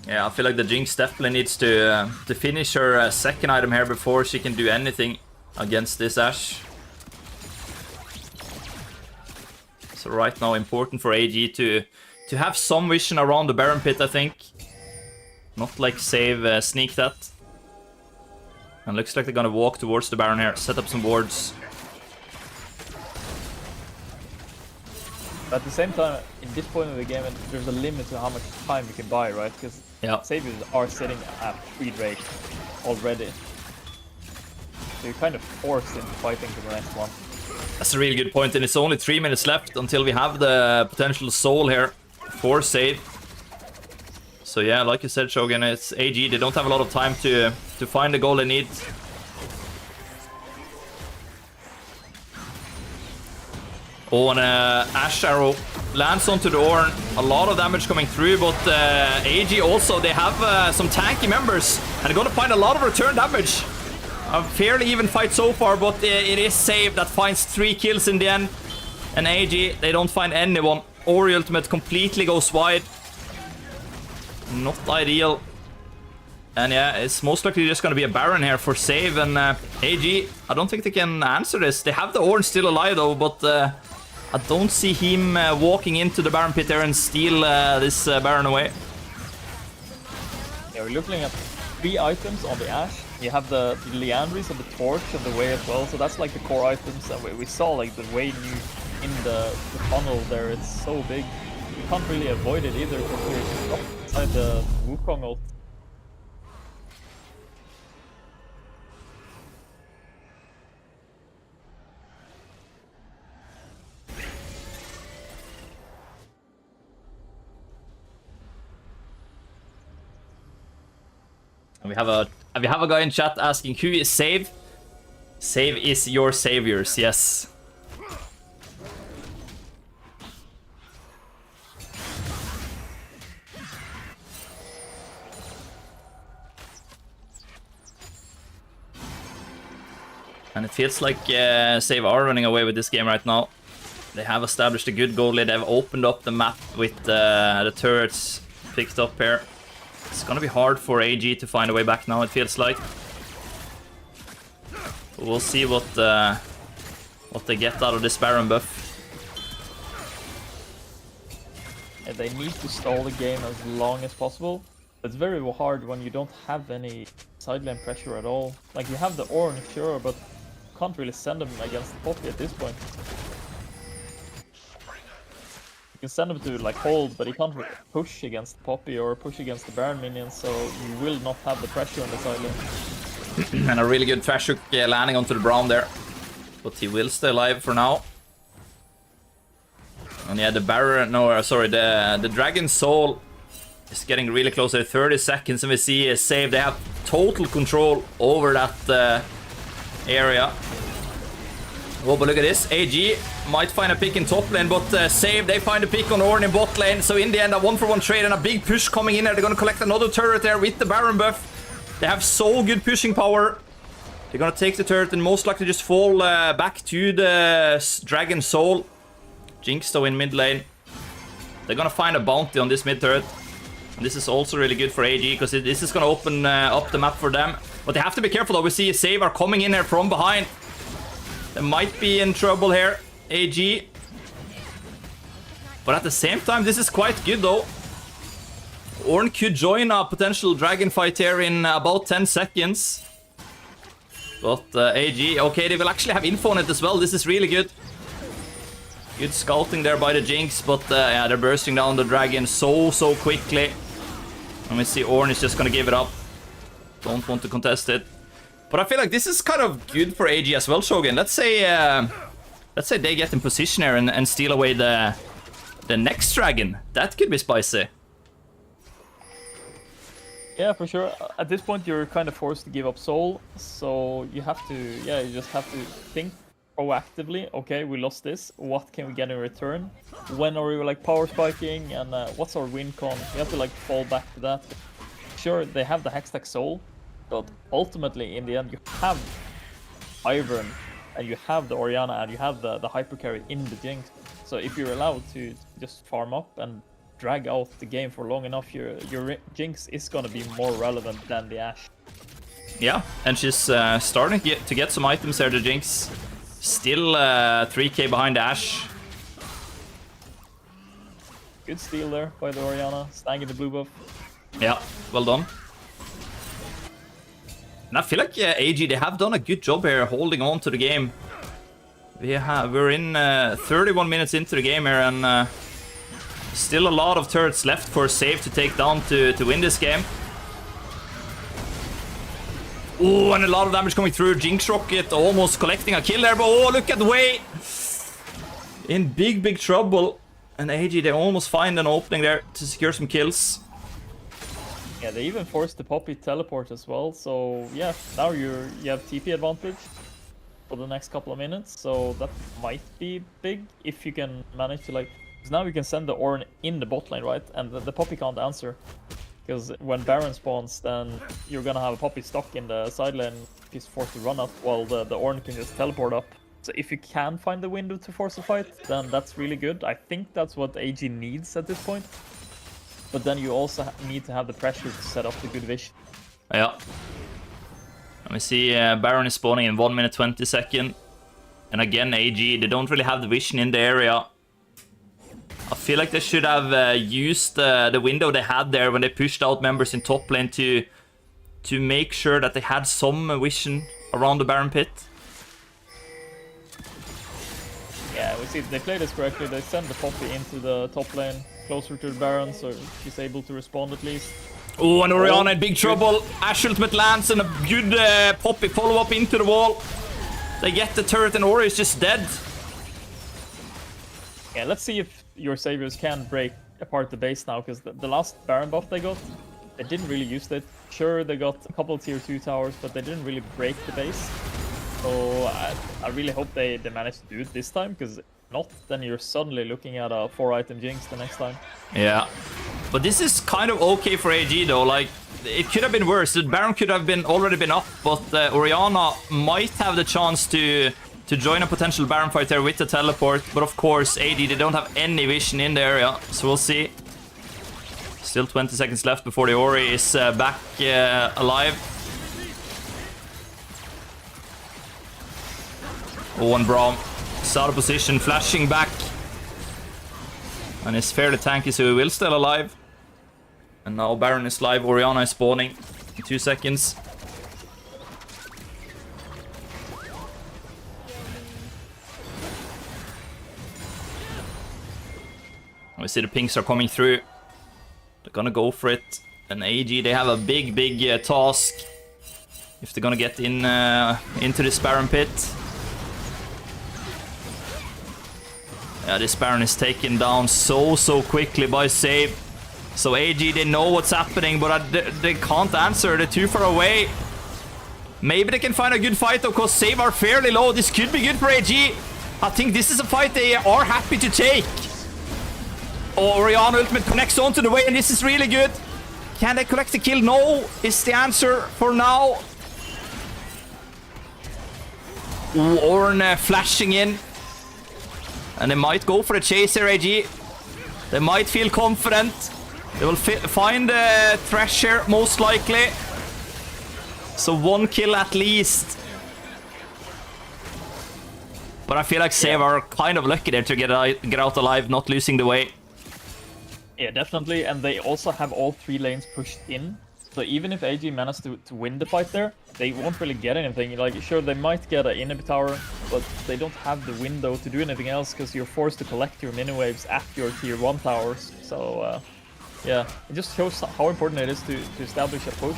Yeah, I feel like the Jinx definitely needs to finish her second item here before she can do anything against this Ashe. So right now, important for AG to have some vision around the Baron Pit, I think. Not like save sneak that. And looks like they're gonna walk towards the Baron here, set up some wards. But at the same time, in this point of the game, there's a limit to how much time you can buy, right? Because Saviours are sitting at 3 Drake already. So you're kind of forced into fighting for the next one. That's a really good point, and it's only 3 minutes left until we have the potential soul here for save. So yeah, like you said, Shogun, it's AG. They don't have a lot of time to find the goal they need. Oh, and Ashe Arrow lands onto the Ornn. A lot of damage coming through, but AG also, they have some tanky members, and they're gonna find a lot of return damage. A fairly even fight so far, but it is Save that finds 3 kills in the end. And AG, they don't find anyone. Ori ultimate completely goes wide. Not ideal. And yeah, it's most likely just going to be a Baron here for Save. And AG, I don't think they can answer this. They have the Ornn still alive though, but I don't see him walking into the Baron pit there and steal this Baron away. Yeah, we're looking at 3 items on the Ashe. You have the Liandries and the Torch and the Way as well, so that's like the core items. And we saw like the Way new in the tunnel there, it's so big. You can't really avoid it either because we're up inside the Wukong ult. And we have a guy in chat asking who is Save. Save is your Saviours, yes. And it feels like Save are running away with this game right now. They have established a good goal lead. They've opened up the map with the turrets picked up here. It's gonna be hard for AG to find a way back now, it feels like. We'll see what they get out of this Baron buff. Yeah, they need to stall the game as long as possible. It's very hard when you don't have any sideline pressure at all. Like, you have the Ornn, sure, but you can't really send them against the Poppy at this point. You can send him to like hold, but he can't push against the Poppy or push against the Baron minions, so you will not have the pressure on the sideline. And a really good trash hook landing onto the Braum there. But he will stay alive for now. And yeah, the Baron, no, sorry, the Dragon Soul is getting really close at 30 seconds, and we see a Save. They have total control over that area. Oh, but look at this. AG might find a pick in top lane, but Save, they find a pick on Ornn in bot lane. So in the end, a 1-for-1 trade and a big push coming in there. They're going to collect another turret there with the Baron buff. They have so good pushing power. They're going to take the turret and most likely just fall back to the Dragon Soul. Jinx though in mid lane. They're going to find a bounty on this mid turret. And this is also really good for AG because this is going to open up the map for them. But they have to be careful though. We see a Save are coming in here from behind. They might be in trouble here, AG. But at the same time, this is quite good though. Ornn could join a potential dragon fight here in about 10 seconds. But AG, okay, they will actually have info on it as well. This is really good. Good scouting there by the Jinx, but yeah, they're bursting down the dragon so quickly. And we see Ornn is just gonna give it up. Don't want to contest it. But I feel like this is kind of good for AG as well, Shogun. Let's say they get in position here and steal away the next dragon. That could be spicy. Yeah, for sure. At this point, you're kind of forced to give up soul, so you have to, yeah, you just have to think proactively. Okay, we lost this. What can we get in return? When are we like power spiking, and what's our win con? You have to like fall back to that. Sure, they have the Hextech soul, but ultimately, in the end, you have Ivern, and you have the Orianna, and you have the hyper carry in the Jinx. So if you're allowed to just farm up and drag out the game for long enough, your Jinx is gonna be more relevant than the Ashe. Yeah, and she's starting to get some items there, the Jinx. Still 3k behind the Ashe. Good steal there by the Orianna, staying in the blue buff. Yeah, well done. And I feel like AG, they have done a good job here holding on to the game. We're in 31 minutes into the game here, and still a lot of turrets left for Save to take down to win this game. Oh, and a lot of damage coming through. Jinx Rocket almost collecting a kill there, but oh, look at Wei! In big trouble. And AG, they almost find an opening there to secure some kills. Yeah, they even forced the Poppy teleport as well, so yeah, now you have TP advantage for the next couple of minutes, so that might be big if you can manage to like... Because now you can send the Ornn in the bot lane, right? And the Poppy can't answer. Because when Baron spawns, then you're gonna have a Poppy stuck in the side lane if he's forced to run up, while the Ornn can just teleport up. So if you can find the window to force a fight, then that's really good. I think that's what AG needs at this point. But then you also need to have the pressure to set up the good vision. Yeah. Let me see, Baron is spawning in 1 minute 20 seconds. And again, AG, they don't really have the vision in the area. I feel like they should have used the window they had there when they pushed out members in top lane to make sure that they had some vision around the Baron pit. Yeah, we see they play this correctly. They send the Poppy into the top lane, closer to the Baron, so she's able to respond at least. Oh, and Orianna in big trouble. Ashe ultimate lands and a good Poppy follow-up into the wall. They get the turret and Ori is just dead. Yeah, let's see if your Saviours can break apart the base now, because the last Baron buff they got, they didn't really use it. Sure, they got a couple of tier 2 towers, but they didn't really break the base. So I really hope they manage to do it this time, because if not, then you're suddenly looking at a 4-item Jinx the next time. Yeah, but this is kind of okay for AG though. Like, it could have been worse. The Baron could have already been up, but Orianna might have the chance to join a potential Baron fight there with the teleport. But of course, AD, they don't have any vision in the area, so we'll see. Still 20 seconds left before the Ori is back alive. Oh, and Braum is out of position, flashing back. And is fairly tanky, so he will still alive. And now Baron is live, Orianna is spawning in 2 seconds. We see the pinks are coming through. They're gonna go for it. And AG, they have a big task if they're gonna get in into this Baron pit. Yeah, this Baron is taken down so quickly by Save. So AG, they know what's happening, but they can't answer. They're too far away. Maybe they can find a good fight, though, because Save are fairly low. This could be good for AG. I think this is a fight they are happy to take. Oh, Orianna ultimate connects onto the way, and this is really good. Can they collect the kill? No, is the answer for now. Ooh, Ornn flashing in. And they might go for a chase here, AG. They might feel confident. They will find Thresh here, most likely. So 1 kill at least. But I feel like Save are kind of lucky there to get out alive, not losing the way. Yeah, definitely. And they also have all 3 lanes pushed in. So even if AG managed to win the fight there, they won't really get anything. Like, sure, they might get an inhib tower, but they don't have the window to do anything else because you're forced to collect your mini waves at your tier 1 towers. So, yeah, it just shows how important it is to establish a push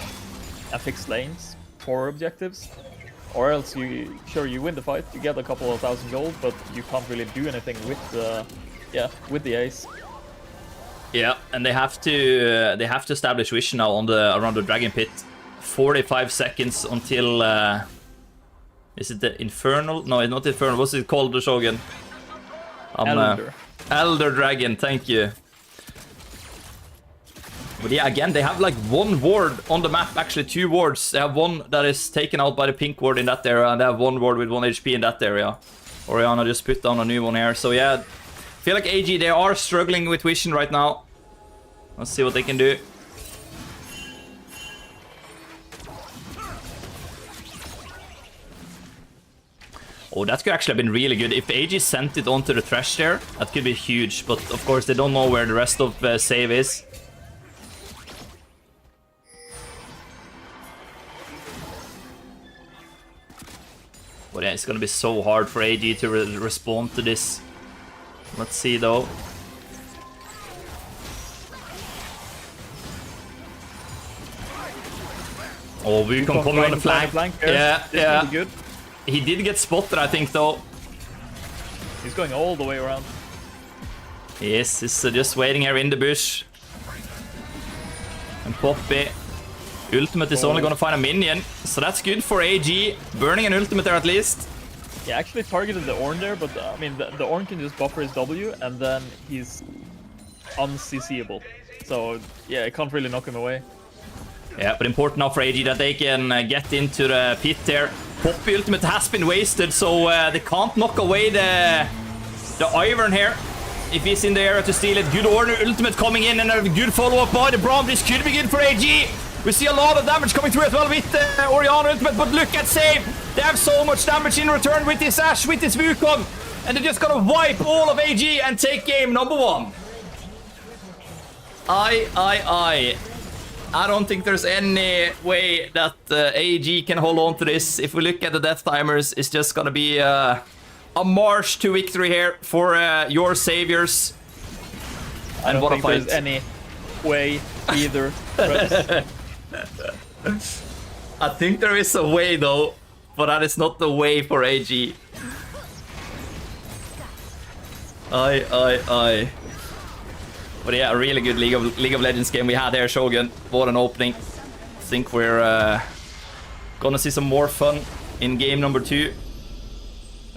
and fix lanes for objectives. Or else you win the fight, you get a couple of thousand gold, but you can't really do anything with the ace. Yeah, and they have to establish vision now on around the dragon pit. 45 seconds until is it the infernal? No, it's not infernal. What's it called, the Shogun? Elder Dragon. Thank you. But yeah, again, they have like one ward on the map. Actually, 2 wards. They have one that is taken out by the pink ward in that area, and they have one ward with 1 HP in that area. Orianna just put down a new one here. So yeah, I feel like AG, they are struggling with vision right now. Let's see what they can do. Oh, that could actually have been really good. If AG sent it onto the Thresh there, that could be huge. But of course, they don't know where the rest of Save is. But yeah, it's gonna be so hard for AG to respond to this. Let's see though. Oh, we can come on the flank. Yeah, yeah. Really good. He did get spotted, I think, though. He's going all the way around. Yes, he's just waiting here in the bush. And Poppy. Ultimate is only gonna find a minion, so that's good for AG. Burning an ultimate there at least. Yeah, actually targeted the Ornn there, but I mean, the Ornn can just buffer his W, and then he's un-CCable. So, yeah, it can't really knock him away. Yeah, but important now for AG that they can get into the pit there. Poppy ultimate has been wasted, so they can't knock away the Ivern here. If he's in the area to steal it. Good Ornn ultimate coming in, and a good follow-up by the Braum. This could be good for AG. We see a lot of damage coming through as well with Orianna ultimate, but look at Save. They have so much damage in return with this Ashe, with this Wukong. And they're just gonna wipe all of AG and take game number 1. I don't think there's any way that AG can hold on to this. If we look at the death timers, it's just gonna be a march to victory here for your Saviours. And what a fight. There's any way either. I think there is a way though, but that is not the way for AG. But yeah, a really good League of Legends game we had there, Shogun. What an opening. I think we're gonna see some more fun in game number 2.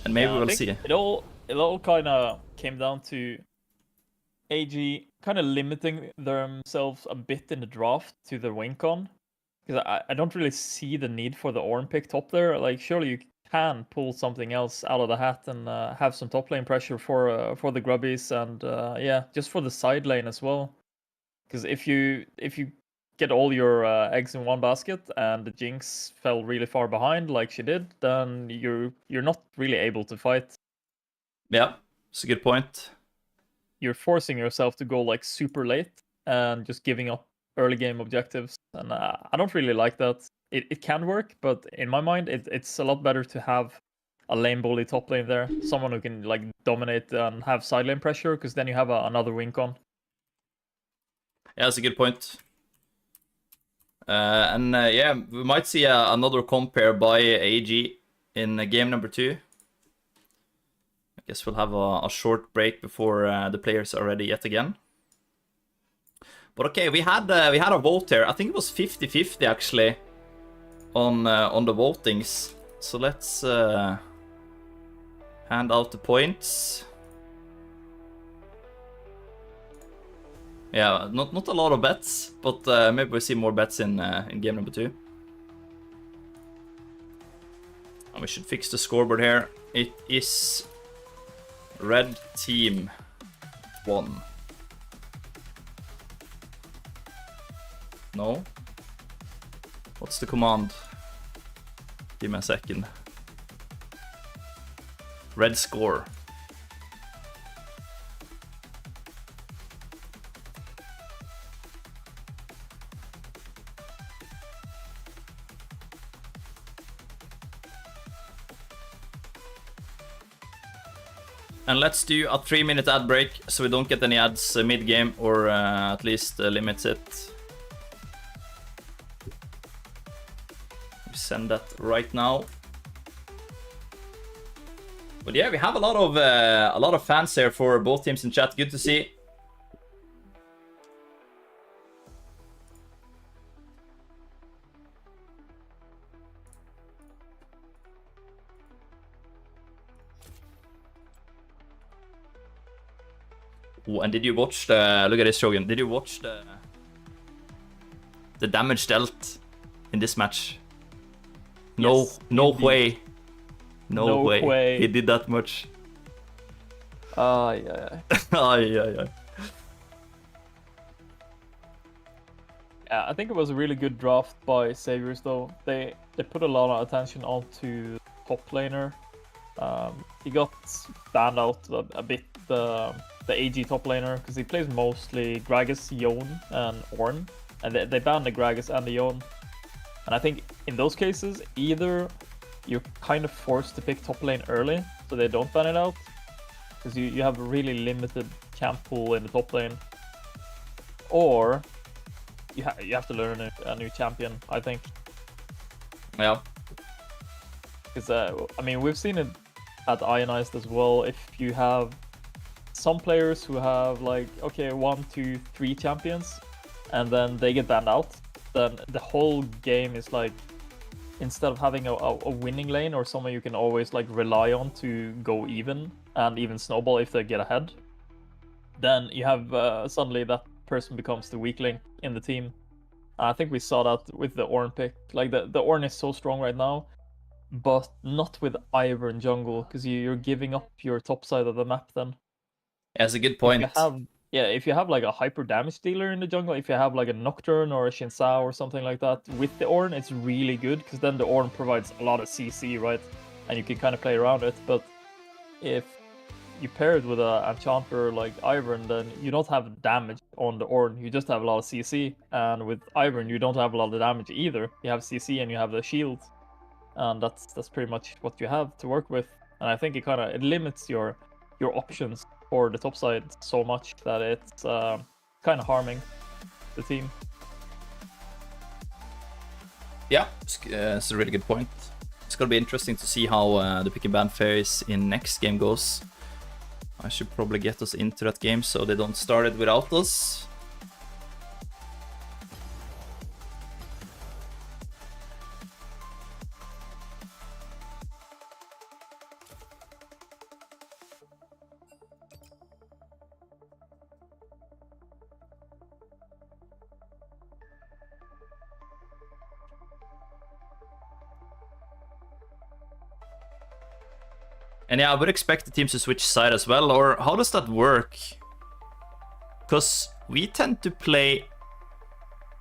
And maybe we'll see. It all kind of came down to AG kind of limiting themselves a bit in the draft to the win con. Because I don't really see the need for the Ornn pick top there. Like, surely you can pull something else out of the hat and have some top lane pressure for the grubbies and yeah, just for the side lane as well. Because if you get all your eggs in one basket and the Jinx fell really far behind like she did, then you're not really able to fight. Yeah, it's a good point. You're forcing yourself to go like super late and just giving up early game objectives, and I don't really like that. It can work, but in my mind, it's a lot better to have a lane bully top lane there, someone who can like dominate and have side lane pressure, because then you have another win con. Yeah, that's a good point. Yeah, we might see another compare by AG in game number 2. I guess we'll have a short break before the players are ready yet again. But okay, we had a vote here. I think it was 50-50 actually on the votings. So let's hand out the points. Yeah, not a lot of bets, but maybe we'll see more bets in game number 2. And we should fix the scoreboard here. It is red team 1. No? What's the command? Give me a second. Red score. And let's do a 3-minute ad break so we don't get any ads mid-game, or at least limits it. We send that right now. But yeah, we have a lot of fans here for both teams in chat. Good to see. Oh, and did you watch the... Look at this, Shogun. Did you watch the damage dealt in this match? No, Yes, no indeed. way. No way. way. He did that much. Yeah. Yeah. Yeah, I think it was a really good draft by Saviours though. They put a lot of attention onto top laner. He got banned out a bit, the AG top laner, because he plays mostly Gragas, Yone, and Ornn. And they banned the Gragas and the Yone. And I think in those cases, either you're kind of forced to pick top lane early, so they don't ban it out, because you have a really limited camp pool in the top lane, or you have to learn a new champion, I think. Yeah. Because I mean, we've seen it at Ionized as well. If you have some players who have like, okay, 1, 2, 3 champions, and then they get banned out, then the whole game is like, instead of having a winning lane or someone you can always like rely on to go even and even snowball if they get ahead, then you have suddenly that person becomes the weak link in the team. I think we saw that with the Ornn pick. Like the Ornn is so strong right now, but not with Ivern in jungle, because you're giving up your top side of the map then. Yeah, that's a good point. If you have like a hyper damage dealer in the jungle, if you have like a Nocturne or a Shinsao or something like that with the Ornn, it's really good, because then the Ornn provides a lot of CC, right? And you can kind of play around it. But if you pair it with an enchanter like Ivern, then you don't have damage on the Ornn, you just have a lot of CC. And with Ivern, you don't have a lot of damage either. You have CC and you have the shield, and that's pretty much what you have to work with. And I think it limits your options for the top side so much that it's kind of harming the team. Yeah, it's a really good point. It's gonna be interesting to see how the pick and ban phase in next game goes. I should probably get us into that game so they don't start it without us. And yeah, I would expect the teams to switch side as well, or how does that work? Because we tend to play...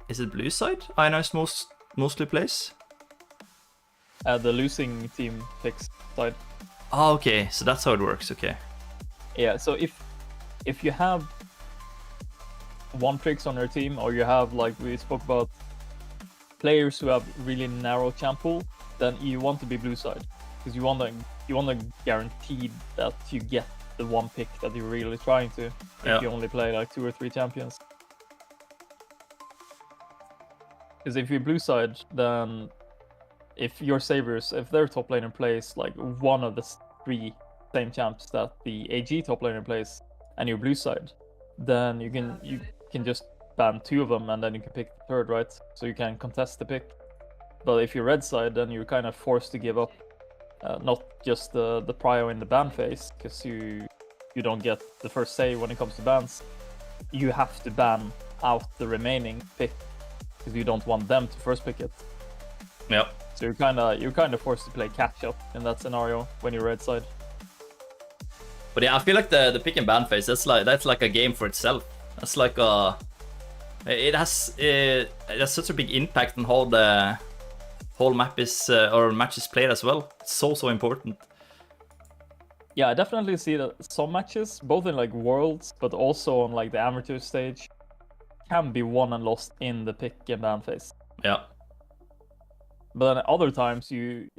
Is it blue side? Ionized mostly plays? The losing team picks side. Oh, okay, so that's how it works, okay. Yeah, so if you have one picks on your team, or you have, like we spoke about, players who have really narrow champ pool, then you want to be blue side, because you want to guarantee that you get the one pick that you're really trying to, if you only play like 2 or 3 champions. Because if you're blue side, then if your Saviours, if their top laner plays like one of the 3 same champs that the AG top laner plays, and you're blue side, then you can just ban 2 of them, and then you can pick the 3rd, right? So you can contest the pick. But if you're red side, then you're kind of forced to give up not just the prio in the ban phase, because you don't get the first say when it comes to bans. You have to ban out the remaining pick, because you don't want them to first pick it. Yep. So you're kind of forced to play catch up in that scenario when you're red side. But yeah, I feel like the pick and ban phase, that's like a game for itself. That's like it has such a big impact on how the whole map is or match is played as well. It's so important. Yeah, I definitely see that some matches, both in like worlds, but also on like the amateur stage, can be won and lost in the pick and ban phase. Yeah. But then other times you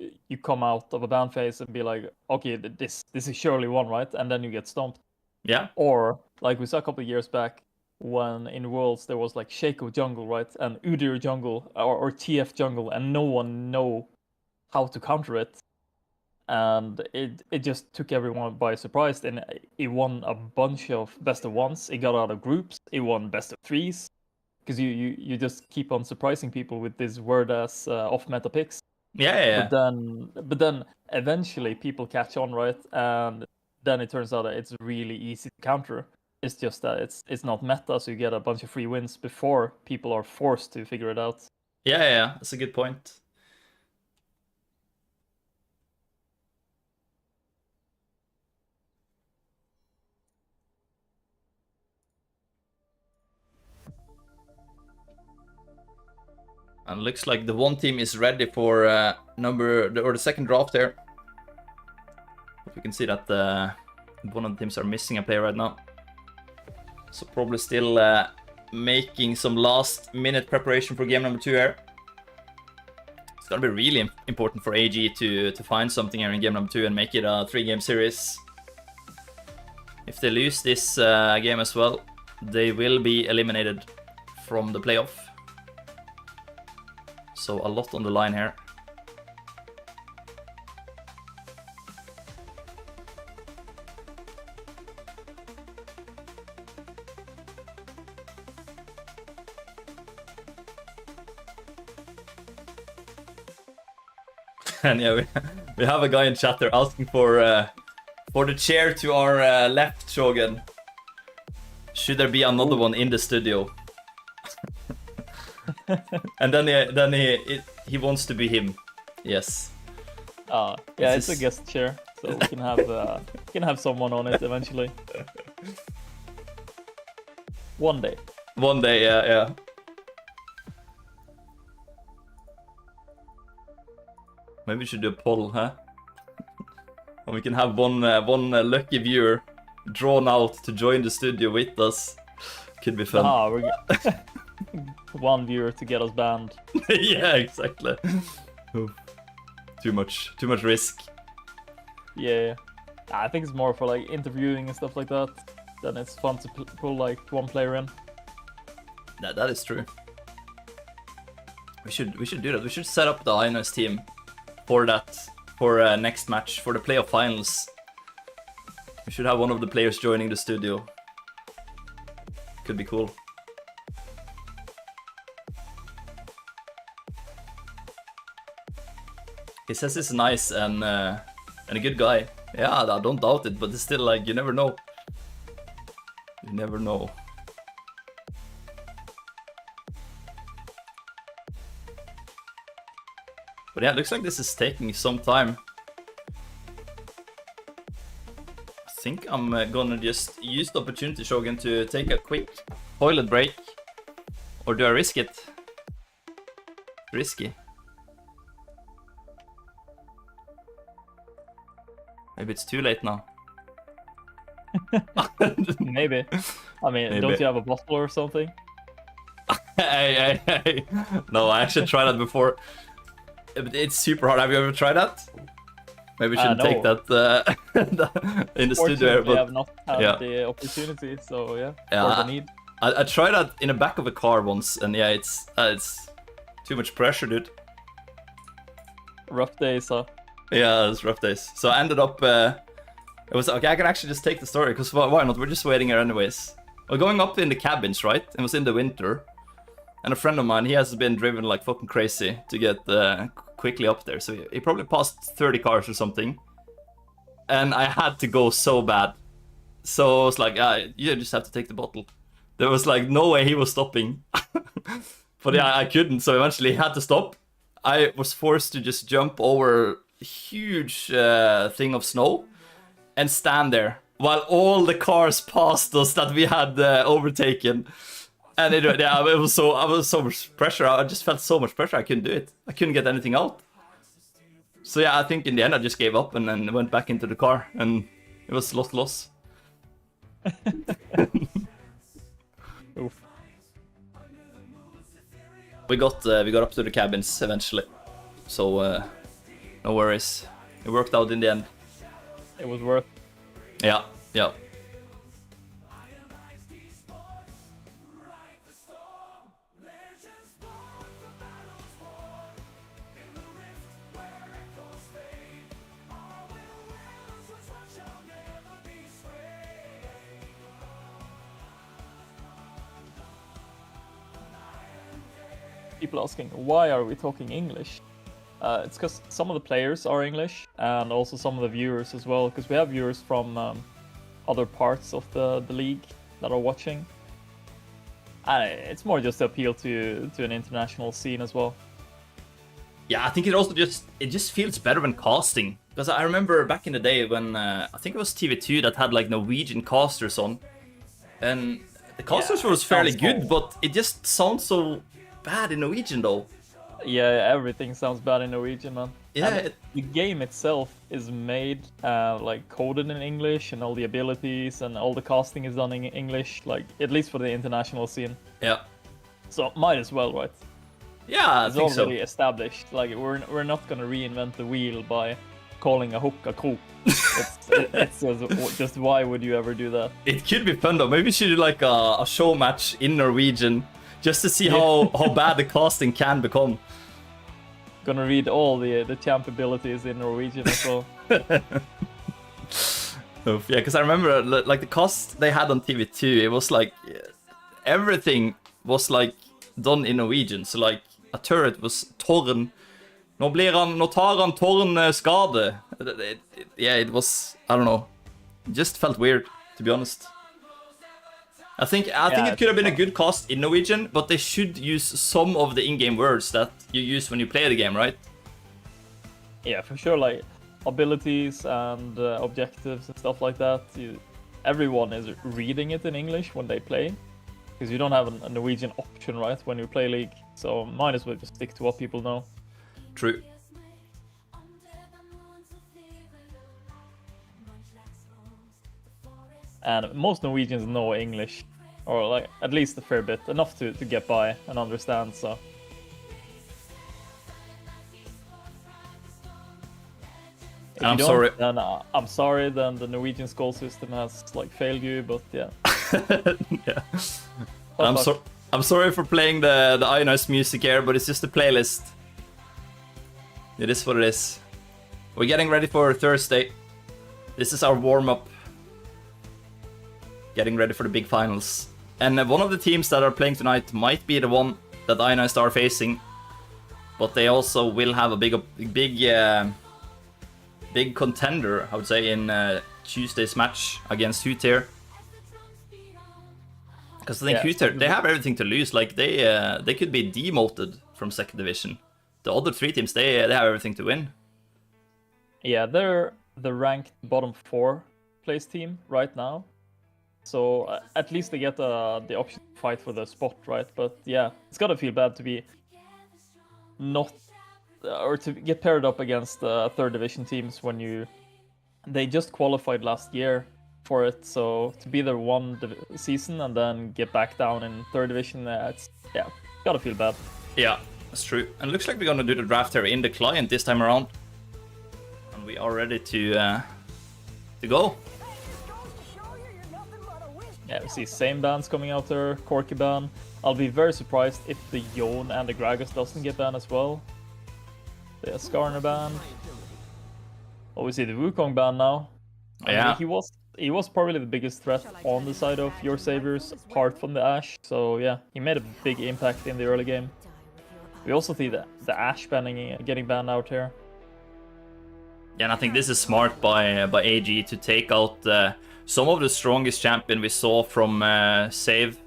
come out of a ban phase and be like, okay, this is surely one, right? And then you get stomped. Yeah. Or like we saw a couple of years back when in Worlds there was like Shaco jungle, right? And Udyr jungle or TF jungle, and no one know how to counter it. And it just took everyone by surprise. And it won a bunch of best of ones. It got out of groups. It won best of threes. Because you just keep on surprising people with these weird ass off meta picks. Yeah. But then eventually people catch on, right? And then it turns out that it's really easy to counter. It's just that it's not meta, so you get a bunch of free wins before people are forced to figure it out. Yeah. That's a good point. And looks like the one team is ready for the second draft here. But we can see that one of the teams are missing a player right now. So probably still making some last minute preparation for game number 2 here. It's gonna be really important for AG to find something here in game number 2 and make it a 3-game series. If they lose this game as well, they will be eliminated from the playoff. So a lot on the line here. And yeah, we have a guy in chat there asking for the chair to our left, Shogun. Should there be another one in the studio? And then he wants to be him. Yes. Yeah, it's a guest chair, so we can have someone on it eventually. One day. One day, yeah. Maybe we should do a poll, huh? And we can have one lucky viewer drawn out to join the studio with us. Could be fun. We're one viewer to get us banned. Yeah, exactly. Too much risk. Yeah, I think it's more for like interviewing and stuff like that. Then it's fun to pull like one player in. That is true. We should do that. We should set up the Ionized team for that, for next match, for the playoff finals. We should have one of the players joining the studio. Could be cool. He says he's nice and a good guy. Yeah, I don't doubt it, but it's still like, you never know. You never know. But yeah, it looks like this is taking some time. I think I'm gonna just use the opportunity, Shogun, to take a quick toilet break. Or do I risk it? Risky. Maybe it's too late now. Maybe. I mean, Maybe. Don't you have a bottle or something? Hey. No, I actually tried that before. It's super hard. Have you ever tried that? Maybe we shouldn't no. take that in the studio. But I have not had the opportunity, so yeah. Yeah, the need. I tried that in the back of a car once, and yeah, it's too much pressure, dude. Rough days, huh? Yeah, it's rough days. So I ended up. It was okay. I can actually just take the story, because why not? We're just waiting here anyways. We're going up in the cabins, right? It was in the winter, and a friend of mine, he has been driven like fucking crazy to get quickly up there. So he probably passed 30 cars or something, and I had to go so bad. So I was like, you just have to take the bottle. There was like no way he was stopping. But yeah, I couldn't. So eventually he had to stop. I was forced to just jump over a huge thing of snow and stand there while all the cars passed us that we had overtaken. And it was so much pressure. I just felt so much pressure. I couldn't do it. I couldn't get anything out. So yeah, I think in the end I just gave up and then went back into the car, and it was loss. Oof. We got up to the cabins eventually. so no worries. It worked out in the end. It was worth. Yeah, yeah. People asking, why are we talking English? It's because some of the players are English, and also some of the viewers as well, because we have viewers from other parts of the league that are watching. It's more just to appeal to an international scene as well. Yeah, I think it also just feels better when casting. Because I remember back in the day when I think it was TV2 that had like Norwegian casters on, and the casters was fairly good, but it just sounds so bad in Norwegian though. Yeah, everything sounds bad in Norwegian, man. Yeah, the game itself is made like coded in English, and all the abilities and all the casting is done in English, like at least for the international scene. Yeah. So might as well, right? Yeah, I think so. It's already established. Like we're not gonna reinvent the wheel by calling a hook a krok. It's just why would you ever do that? It could be fun though. Maybe we should do like a show match in Norwegian just to see how bad the casting can become. Gonna read all the champ abilities in Norwegian as well. Yeah, because I remember like the cast they had on TV2, it was like everything was like done in Norwegian. So like a turret was Torn. Nå tar han Torn skade. Yeah, it was, I don't know. It just felt weird, to be honest. I think it could have been a good cast in Norwegian, but they should use some of the in-game words that you use when you play the game, right? Yeah, for sure. Like abilities and objectives and stuff like that. Everyone is reading it in English when they play, because you don't have a Norwegian option, right, when you play League. So might as well just stick to what people know. True. And most Norwegians know English, or like at least a fair bit, enough to get by and understand. So I'm sorry. Then I'm sorry. Then the Norwegian school system has like failed you. But yeah. Yeah. I'm sorry for playing the Ionized music here, but it's just a playlist. It is what it is. We're getting ready for Thursday. This is our warm-up. Getting ready for the big finals. And one of the teams that are playing tonight might be the one that Ionized are facing. But they also will have a big contender, I would say, in Tuesday's match against Hooter. Because I think Hooter, they have everything to lose. Like they could be demoted from second division. The other three teams, they have everything to win. Yeah, they're the ranked bottom 4 place team right now. So at least they get the option to fight for the spot, right? But yeah, it's gotta feel bad to be not or to get paired up against third division teams when they just qualified last year for it. So to be there one season and then get back down in third division, it's gotta feel bad. Yeah, that's true. And it looks like we're gonna do the draft here in the client this time around, and we are ready to go. Yeah, we see same bands coming out there, Corky ban. I'll be very surprised if the Yon and the Gragas doesn't get banned as well. The Skarner ban. Oh, we see the Wukong ban now. Yeah. He was probably the biggest threat on the side of your Saviours, apart from the Ashe. So yeah, he made a big impact in the early game. We also see the Ashe banning getting banned out here. Yeah, and I think this is smart by AG to take out some of the strongest champion we saw from Save.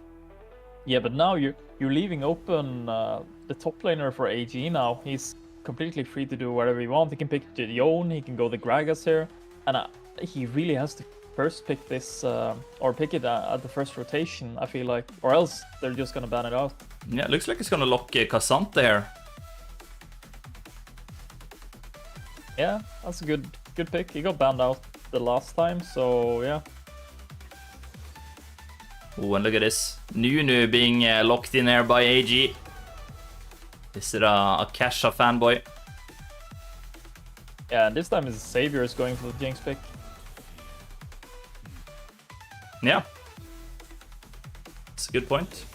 Yeah, but now you're leaving open the top laner for AG now. He's completely free to do whatever he wants. He can pick the Yon, he can go the Gragas here, and he really has to first pick this or pick it at the first rotation, I feel like, or else they're just gonna ban it out. Yeah, it looks like it's gonna lock Kazante here. Yeah, that's a good pick. He got banned out the last time, so yeah. Oh, and look at this. Nunu being locked in there by AG. Is it a Kasha fanboy? Yeah, and this time is Saviours going for the Jinx pick. Yeah. That's a good point.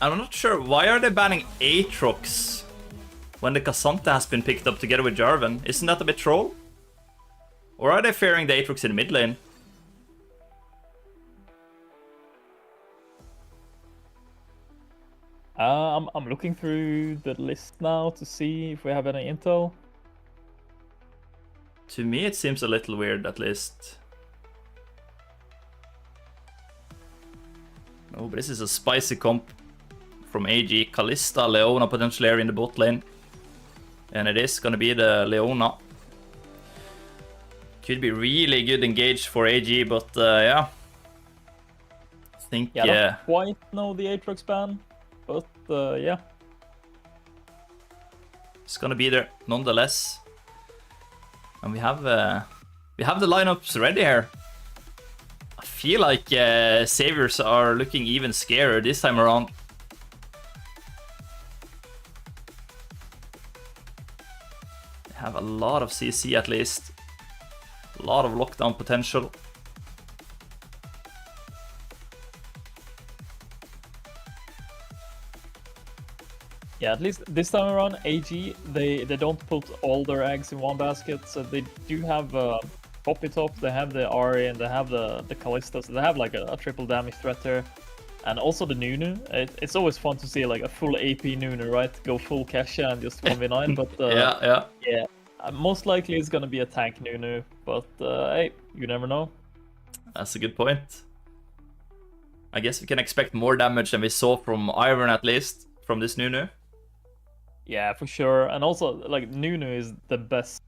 I'm not sure, why are they banning Aatrox when the Cassandra has been picked up together with Jarvan? Isn't that a bit troll? Or are they fearing the Aatrox in mid lane? I'm looking through the list now to see if we have any intel. To me it seems a little weird, at least. Oh, but this is a spicy comp from AG. Kalista, Leona potentially are in the bot lane. And it is gonna be the Leona. Could be really good engaged for AG, but yeah. I think, Yeah, I don't quite know the Aatrox ban, but yeah. It's gonna be there nonetheless. And we have the lineups ready here. I feel like Saviours are looking even scarier this time around. They have a lot of CC at least. A lot of lockdown potential. Yeah, at least this time around, AG, they don't put all their eggs in one basket, so they do have Poppy Top, they have the Ahri, and they have the Kalista, so they have like a triple damage threat there. And also the Nunu. It's always fun to see like a full AP Nunu, right? Go full Kesha and just 1v9, but yeah. Most likely it's gonna be a tank Nunu, but hey, you never know. That's a good point. I guess we can expect more damage than we saw from Iron, at least, from this Nunu. Yeah, for sure. And also, like, Nunu is the best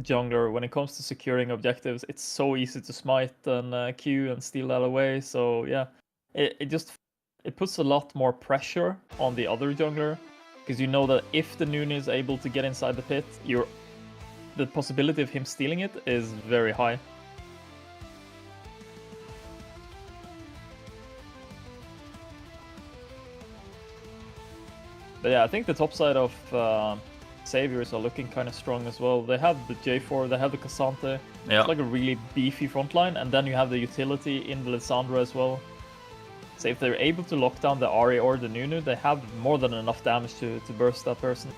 jungler when it comes to securing objectives. It's so easy to smite and Q and steal that away. So yeah, it puts a lot more pressure on the other jungler, because you know that if the Nunu is able to get inside the pit, the possibility of him stealing it is very high. But yeah, I think the top side of Saviours are looking kind of strong as well. They have the J4, they have the Cassandra. Yeah. It's like a really beefy frontline, and then you have the utility in the Lissandra as well. So if they're able to lock down the Ahri or the Nunu, they have more than enough damage to burst that person.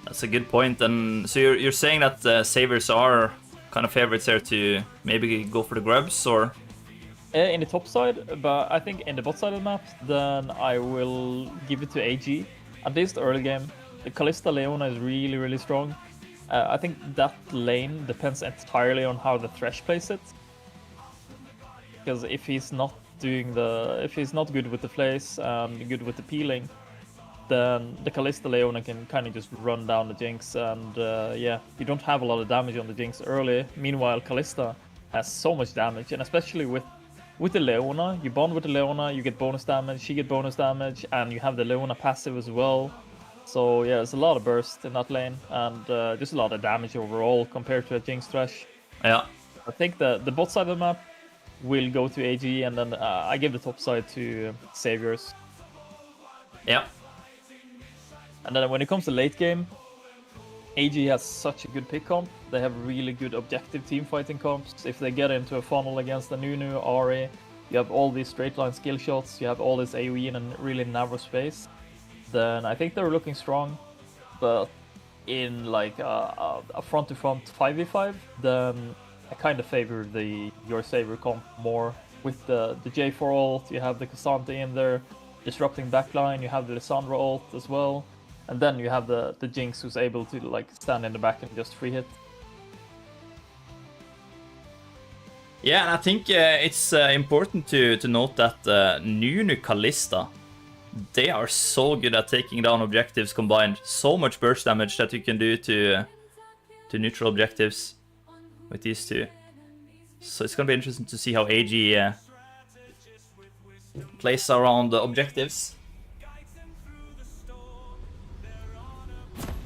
That's a good point. And so you're saying that Saviours are kind of favorites here to maybe go for the grubs, or? In the top side, but I think in the bot side of the map, then I will give it to AG. At least early game. The Kalista Leona is really, really strong. I think that lane depends entirely on how the Thresh plays it. Because if he's not good with the plays and good with the peeling, then the Kalista Leona can kind of just run down the Jinx, and yeah, you don't have a lot of damage on the Jinx early. Meanwhile, Kalista has so much damage, and especially with the Leona, you bond with the Leona, you get bonus damage, she get bonus damage, and you have the Leona passive as well. So yeah, there's a lot of burst in that lane, and just a lot of damage overall compared to a Jinx Thresh. Yeah. I think the bot side of the map will go to AG, and then I give the top side to Saviours. Yeah. And then when it comes to late game, AG has such a good pick comp. They have really good objective team fighting comps. If they get into a funnel against a Nunu, Ahri, you have all these straight line skill shots, you have all this AoE in a really narrow space, then I think they're looking strong. But in like a front to front 5v5, then I kind of favor your Savior comp more. With the J4 ult, you have the Cassandra in there, disrupting backline, you have the Lissandra ult as well. And then you have the Jinx who's able to like stand in the back and just free hit. Yeah, and I think it's important to note that Nunu Kalista, they are so good at taking down objectives combined. So much burst damage that you can do to neutral objectives with these two. So it's gonna be interesting to see how AG plays around the objectives.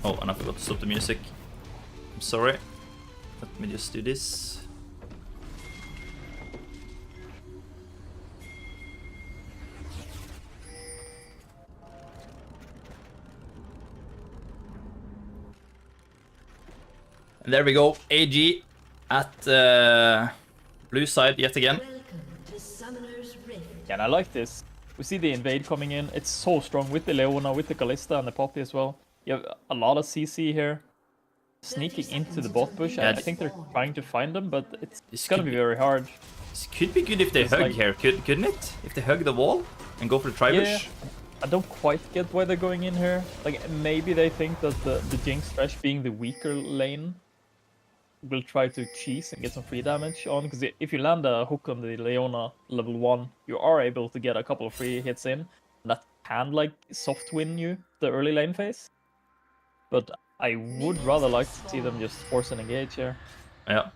Oh, and I forgot to stop the music. I'm sorry. Let me just do this. And there we go. AG at blue side yet again. Yeah, and I like this. We see the invade coming in. It's so strong with the Leona, with the Kalista and the Poppy as well. You have a lot of CC here. Sneaking into the bot bush. Yeah, I think they're trying to find them, but it's This gonna could be be- very hard. This could be good if they hug like- here, couldn't it? If they hug the wall and go for the tribush. Yeah, I don't quite get why they're going in here. Like, maybe they think that the Jinx Thresh being the weaker lane will try to cheese and get some free damage on. Because if you land a hook on the Leona level 1, you are able to get a couple of free hits in. And that can, like, soft win you the early lane phase. But I would rather like to see them just force an engage here. Yeah.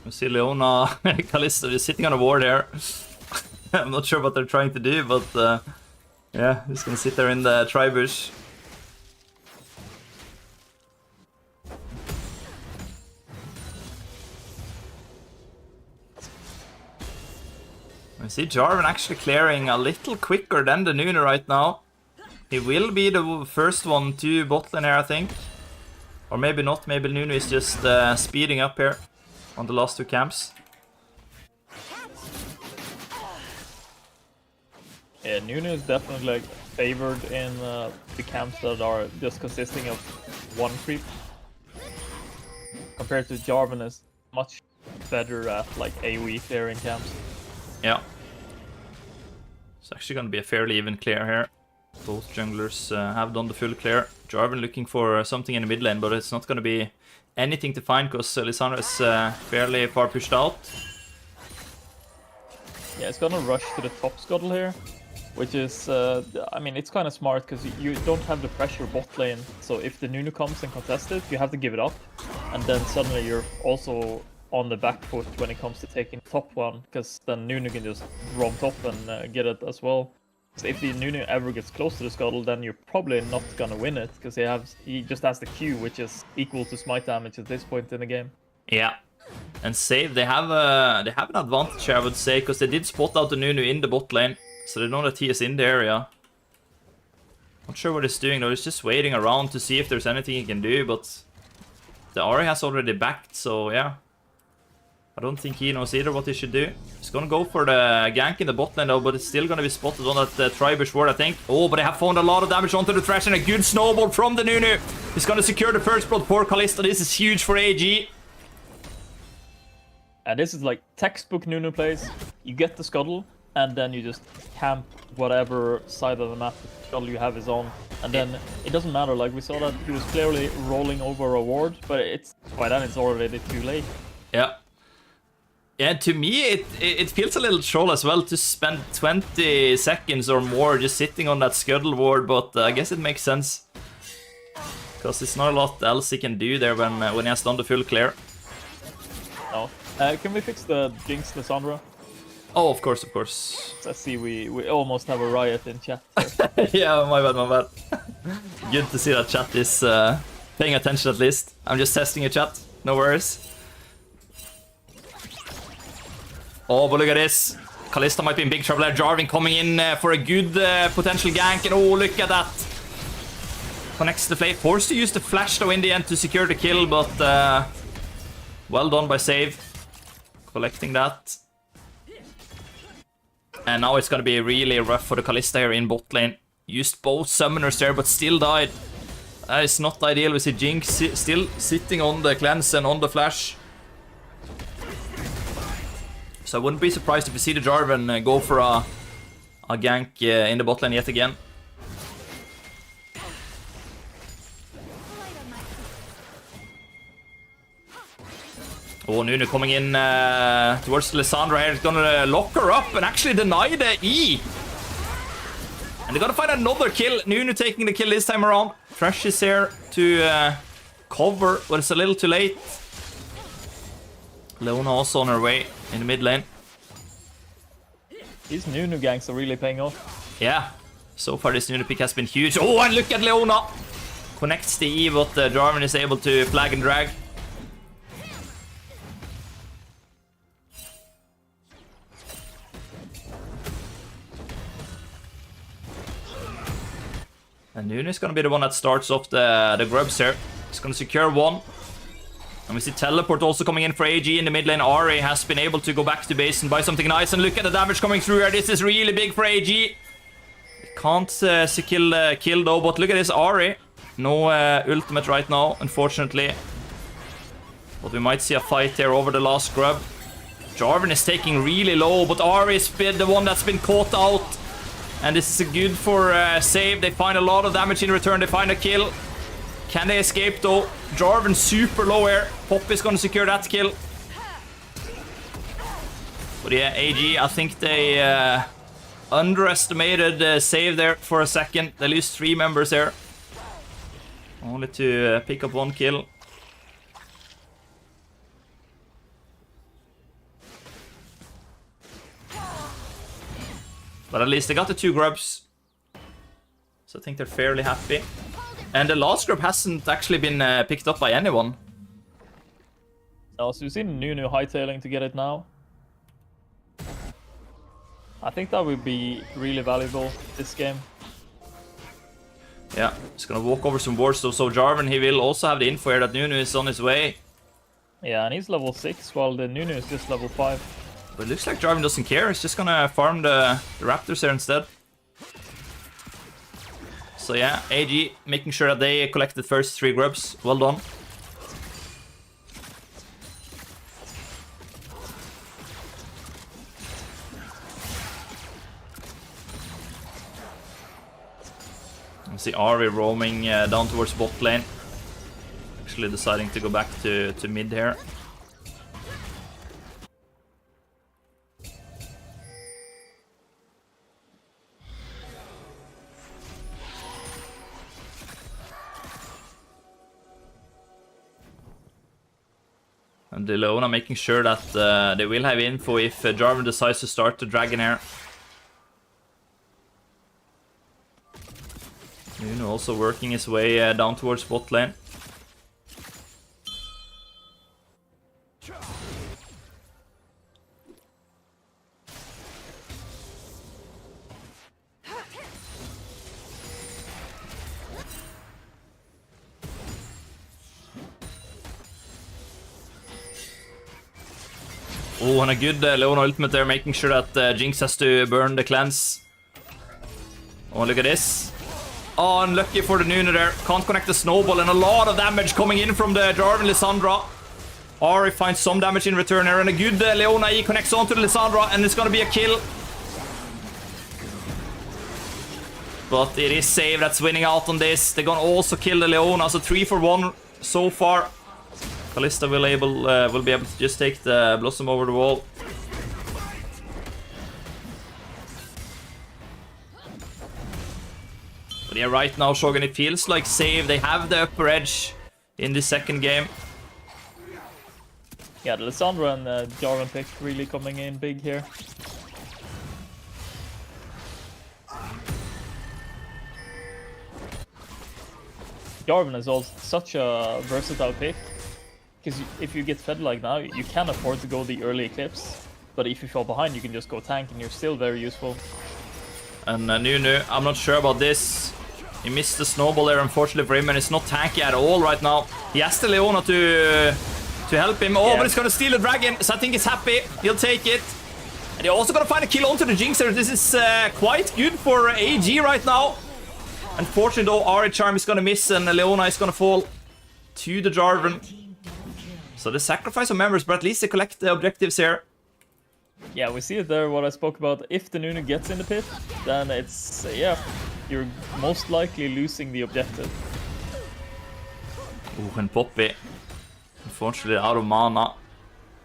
You see Leona, Kalista is sitting on a ward there. I'm not sure what they're trying to do, but yeah, he's gonna sit there in the tribush. I see Jarvan actually clearing a little quicker than the Nunu right now. He will be the first one to bot lane here, I think. Or maybe not, maybe Nunu is just speeding up here on the last two camps. Yeah, Nunu is definitely like favored in the camps that are just consisting of one creep. Compared to Jarvan is much better at like AoE clearing camps. Yeah. It's actually going to be a fairly even clear here. Both junglers have done the full clear. Jarvan looking for something in the mid lane, but it's not going to be anything to find because Lissandra is fairly far pushed out. Yeah, it's gonna rush to the top scuttle here, which is, I mean, it's kind of smart because you don't have the pressure bot lane. So if the Nunu comes and contests it, you have to give it up, and then suddenly you're also on the back foot when it comes to taking top one, because then Nunu can just roam top and get it as well. So if the Nunu ever gets close to the scuttle, then you're probably not gonna win it because he just has the Q, which is equal to smite damage at this point in the game. Yeah. And Save, they have an advantage here, I would say, because they did spot out the Nunu in the bot lane, so they know that he is in the area. Not sure what he's doing though, he's just waiting around to see if there's anything he can do, but the Ahri has already backed, so yeah. I don't think he knows either what he should do. He's gonna go for the gank in the bot lane though, but it's still gonna be spotted on that tribush ward, I think. Oh, but they have found a lot of damage onto the Thresh and a good snowball from the Nunu. He's gonna secure the first blood for Kalista. This is huge for AG. And this is like textbook Nunu plays. You get the scuttle, and then you just camp whatever side of the map the scuttle you have is on. And then it doesn't matter, like we saw that he was clearly rolling over a ward, but by then it's already too late. Yeah. Yeah, to me, it feels a little troll as well to spend 20 seconds or more just sitting on that scuttle ward, but I guess it makes sense. Because there's not a lot else he can do there when he has done the full clear. No. Can we fix the Jinx Lissandra? Oh, of course, of course. I see we almost have a riot in chat. Yeah, my bad, my bad. Good to see that chat is paying attention at least. I'm just testing a chat, no worries. Oh, but look at this. Kalista might be in big trouble there. Jarvan coming in for a good potential gank. And oh, look at that. connects the flame. Forced to use the flash though in the end to secure the kill, but well done by Save. Collecting that. And now it's gonna be really rough for the Kalista here in bot lane. Used both summoners there, but still died. That is not ideal. We see Jinx still sitting on the cleanse and on the flash. So I wouldn't be surprised if we see the Jarvan go for a gank in the bot lane yet again. Oh, Nunu coming in towards Lissandra here. He's gonna lock her up and actually deny the E. And they're gonna find another kill. Nunu taking the kill this time around. Thresh is here to cover, but it's a little too late. Leona also on her way in the mid lane. These Nunu ganks are really paying off. Yeah, so far this Nunu pick has been huge. Oh, and look at Leona! Connects the E, but Jarvan is able to flag and drag. And Nunu is going to be the one that starts off the grubs here. He's going to secure one. And we see Teleport also coming in for AG in the mid lane. Ari has been able to go back to base and buy something nice. And look at the damage coming through here. This is really big for AG. Can't kill though, but look at this Ari. No ultimate right now, unfortunately. But we might see a fight here over the last grub. Jarvan is taking really low, but Ari is the one that's been caught out. And this is good for Save. They find a lot of damage in return. They find a kill. Can they escape though? Jarvan super low here. Pop is going to secure that kill. But yeah, AG, I think they underestimated Save there for a second. They lose 3 members there. Only to pick up 1 kill. But at least they got the 2 grubs. So I think they're fairly happy. And the last grub hasn't actually been picked up by anyone. No, so you've seen Nunu hightailing to get it now. I think that would be really valuable this game. Yeah, he's gonna walk over some wards. So Jarvan, he will also have the info here that Nunu is on his way. Yeah, and he's level 6 while the Nunu is just level 5. But it looks like Jarvan doesn't care. He's just gonna farm the Raptors here instead. So yeah, AG making sure that they collect the first 3 grubs. Well done. You see Ari roaming down towards bot lane. Actually deciding to go back to mid here. And Leona making sure that they will have info if Jarvan decides to start the dragon here. Nunu also working his way down towards bot lane. Oh, and a good Leona ultimate there, making sure that Jinx has to burn the cleanse. Oh, look at this. Oh, unlucky for the Nunu there. Can't connect the snowball, and a lot of damage coming in from the Jarvan Lissandra. Ari finds some damage in return here, and a good Leona E connects onto the Lissandra, and it's gonna be a kill. But it is Save that's winning out on this. They're gonna also kill the Leona, so 3 for 1 so far. Kalista will be able to just take the Blossom over the wall. But yeah, right now, Shogun, it feels like Save. They have the upper edge in the second game. Yeah, the Lissandra and Jarvan pick really coming in big here. Jarvan is also such a versatile pick. Because if you get fed like now, you can afford to go the early Eclipse. But if you fall behind, you can just go tank and you're still very useful. And Nunu, I'm not sure about this. He missed the snowball there, unfortunately for him, and it's not tanky at all right now. He has the Leona to help him. Oh, but he's gonna steal the dragon, so I think he's happy. He'll take it. And they're also gonna find a kill onto the Jinx here. This is quite good for AG right now. Unfortunately, though, Ari Charm is gonna miss, and Leona is gonna fall to the Jarvan. So the sacrifice of members, but at least they collect the objectives here. Yeah, we see it there, what I spoke about. If the Nunu gets in the pit, then it's, yeah, you're most likely losing the objective. Oh, and Poppy, unfortunately out of mana.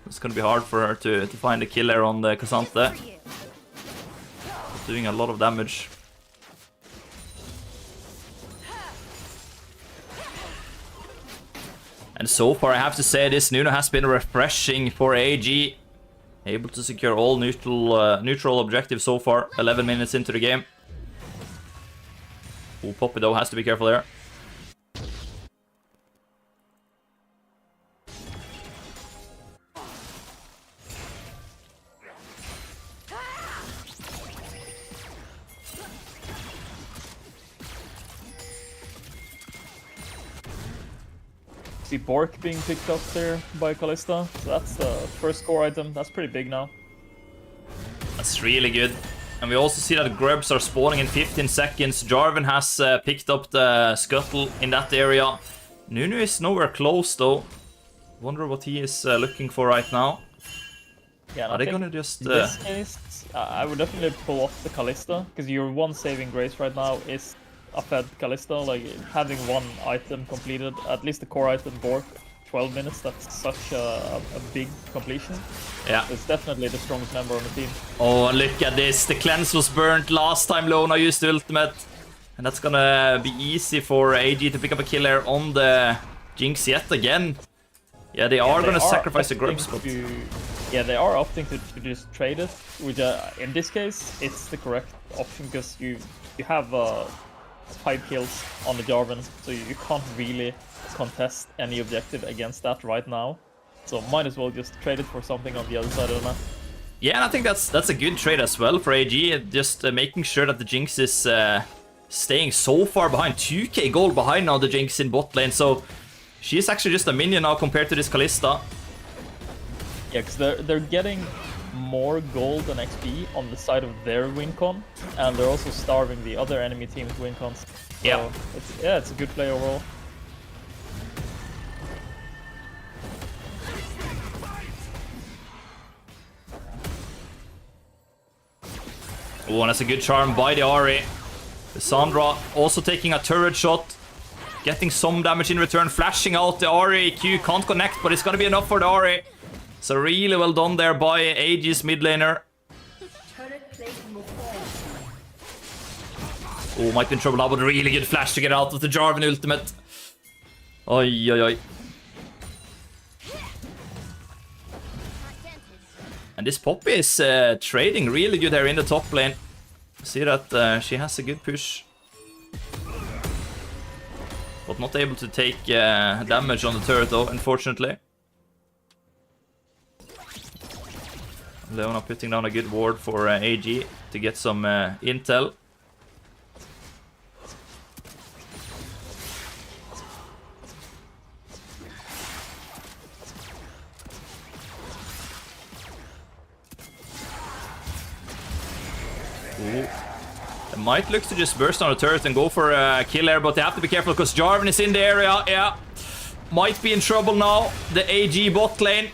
It's gonna be hard for her to find a kill here on the Cassante. Doing a lot of damage. And so far, I have to say, this Nunu has been refreshing for AG. Able to secure all neutral objectives so far. 11 minutes into the game. Oh, Poppy though has to be careful there. See Bork being picked up there by Kalista. So that's the first core item. That's pretty big now. That's really good. And we also see that grubs are spawning in 15 seconds. Jarvan has picked up the scuttle in that area. Nunu is nowhere close though. Wonder what he is looking for right now. Yeah, are they gonna just... In this case, I would definitely pull off the Kalista, because your one saving grace right now is a fed Kalista, like having one item completed, at least the core item Bork, 12 minutes, that's such a big completion. Yeah. It's definitely the strongest member on the team. Oh, and look at this, the cleanse was burnt last time Leona used the ultimate. And that's gonna be easy for AG to pick up a kill here on the Jinx yet again. Yeah, they are gonna sacrifice the grubs, but... Yeah, they are opting to just trade it, which in this case, it's the correct option, because you have 5 kills on the Jarvan, so you can't really contest any objective against that right now. So might as well just trade it for something on the other side of the map. Yeah, and I think that's a good trade as well for AG, just making sure that the Jinx is staying so far behind. 2k gold behind now, the Jinx in bot lane, so she's actually just a minion now compared to this Kalista. Yeah, because they're getting more gold and XP on the side of their win con, and they're also starving the other enemy team's win cons. So it's a good play overall. Oh, and that's a good charm by the Ahri. Sandra also taking a turret shot, getting some damage in return, flashing out the Ahri. Q can't connect, but it's gonna be enough for the Ahri. So really well done there by AG's mid laner. Oh, might be in trouble now, but a really good flash to get out of the Jarvan ultimate. Oi, oi, oi. And this Poppy is trading really good here in the top lane. See that she has a good push. But not able to take damage on the turret though, unfortunately. Leona putting down a good ward for AG to get some intel. Ooh. They might look to just burst on the turret and go for a kill here, but they have to be careful because Jarvan is in the area. Yeah, might be in trouble now. The AG bot lane.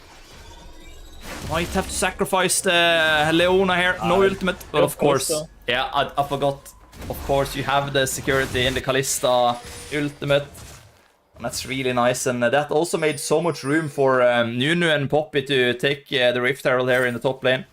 Might have to sacrifice the Leona here. No ultimate, but of course. Yeah, I forgot. Of course, you have the security in the Kalista ultimate. And that's really nice. And that also made so much room for Nunu and Poppy to take the Rift Herald here in the top lane.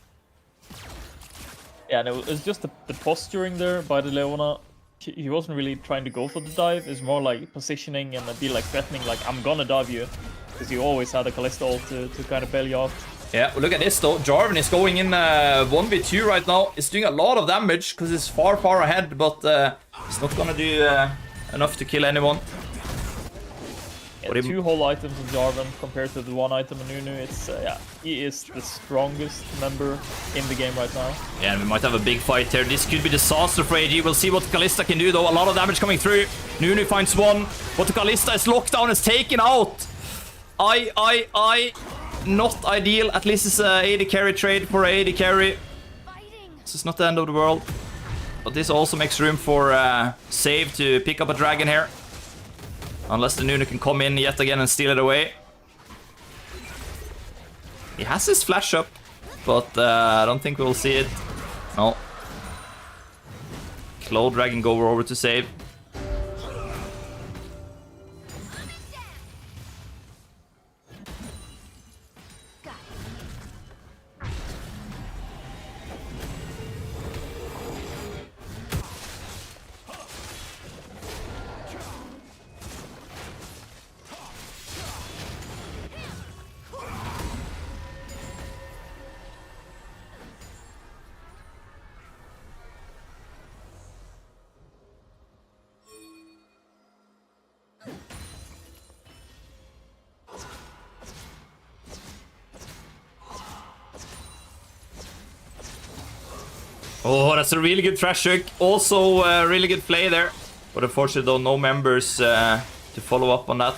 Yeah, and it was just the posturing there by the Leona. He wasn't really trying to go for the dive. It's more like positioning and be like threatening, like, I'm gonna dive you. Because you always had a Kalista ult to kind of bail you out. Yeah, well, look at this though. Jarvan is going in 1v2 right now. It's doing a lot of damage because it's far ahead, but it's not gonna do enough to kill anyone. Yeah, 2 whole items on Jarvan compared to the 1 item on Nunu. It's yeah, he is the strongest member in the game right now. Yeah, and we might have a big fight here. This could be disaster for AG. We'll see what Kalista can do, though. A lot of damage coming through. Nunu finds one, but the Kalista is locked down, is taken out. Not ideal. At least it's a AD carry trade for AD carry. This is not the end of the world. But this also makes room for Save to pick up a dragon here. Unless the Nunu can come in yet again and steal it away. He has his flash up, but I don't think we'll see it. No. Cloud Dragon go over to Save. Oh, that's a really good trash hook. Also, really good play there. But unfortunately, though, no members to follow up on that.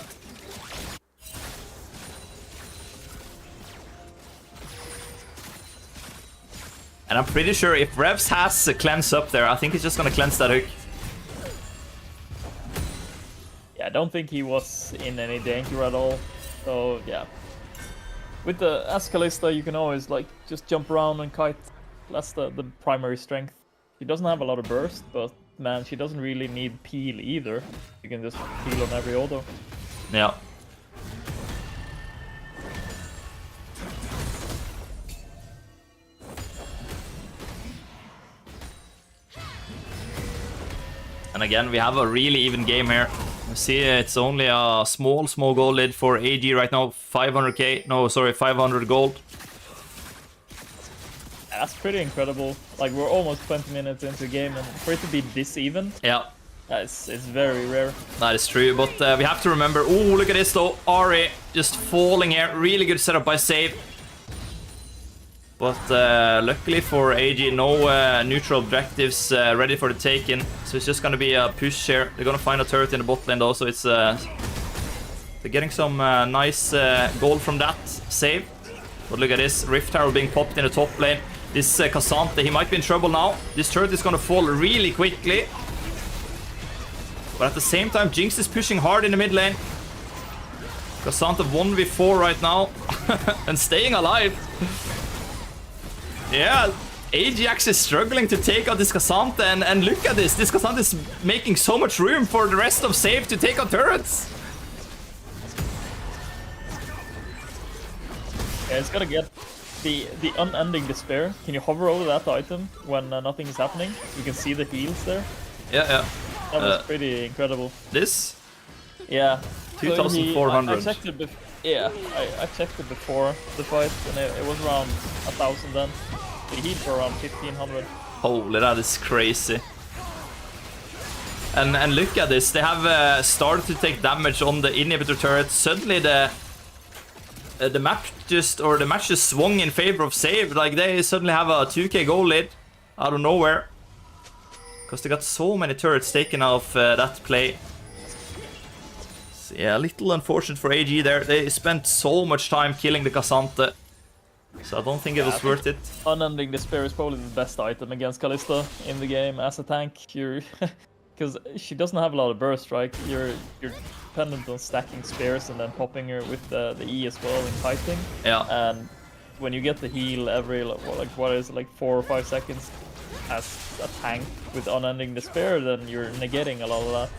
And I'm pretty sure if Revs has a cleanse up there, I think he's just gonna cleanse that hook. Yeah, I don't think he was in any danger at all. So, yeah. With the Kalista, you can always, like, just jump around and kite. That's the primary strength. She doesn't have a lot of burst, but man, she doesn't really need peel either. You can just peel on every auto. Yeah. And again, we have a really even game here. You see, it's only a small gold lead for AG right now. 500k. No, sorry, 500 gold. That's pretty incredible. Like, we're almost 20 minutes into the game, and for it to be this even, yeah, it's very rare. That is true, but we have to remember... Oh, look at this, though. Ari just falling here. Really good setup by Save. But luckily for AG, no neutral objectives ready for the taking. So it's just going to be a push here. They're going to find a turret in the bot lane, though, so it's... they're getting some nice gold from that Save. But look at this. Rift Tower being popped in the top lane. This Cassante, he might be in trouble now. This turret is going to fall really quickly. But at the same time, Jinx is pushing hard in the mid lane. Cassante 1v4 right now. And staying alive. Yeah, Ajax is struggling to take out this Cassante. And look at this. This Cassante is making so much room for the rest of Save to take out turrets. Yeah, it's gonna get the unending despair. Can you hover over that item when nothing is happening? You can see the heals there. Yeah, yeah. That was pretty incredible. This? Yeah. 2,400. I checked it I checked it before the fight, and it was around 1,000 then. The heal for around 1,500. Holy, that is crazy. And look at this. They have started to take damage on the inhibitor turret. Suddenly the match just swung in favor of Save. Like, they suddenly have a 2k goal lead out of nowhere. Because they got so many turrets taken off that play. So, yeah, a little unfortunate for AG there. They spent so much time killing the Cassante. So I don't think it was worth it. Unending Despair is probably the best item against Kalista in the game as a tank. You're... Because she doesn't have a lot of burst, right? You're dependent on stacking spears and then popping her with the E as well in kiting. Yeah. And when you get the heal every, like, what is it, like 4 or 5 seconds as a tank with Unending Despair, then you're negating a lot of that.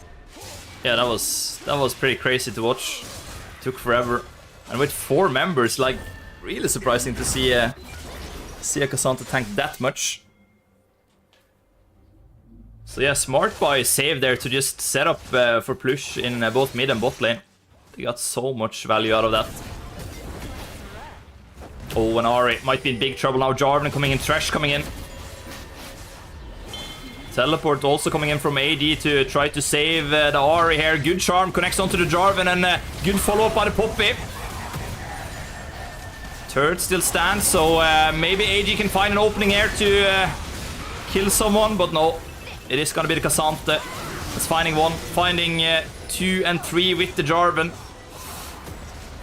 Yeah, that was pretty crazy to watch. Took forever. And with 4 members, like, really surprising to see a Cassante tank that much. So yeah, smart by Save there to just set up for Plush in both mid and bot lane. They got so much value out of that. Oh, and Ari might be in big trouble now. Jarvan coming in, Thresh coming in. Teleport also coming in from AD to try to save the Ahri here. Good charm, connects onto the Jarvan, and good follow-up by the Poppy. Turret still stands, so maybe AG can find an opening here to kill someone, but no. It is gonna be the K'Sante. It's finding one, finding 2 and 3 with the Jarvan.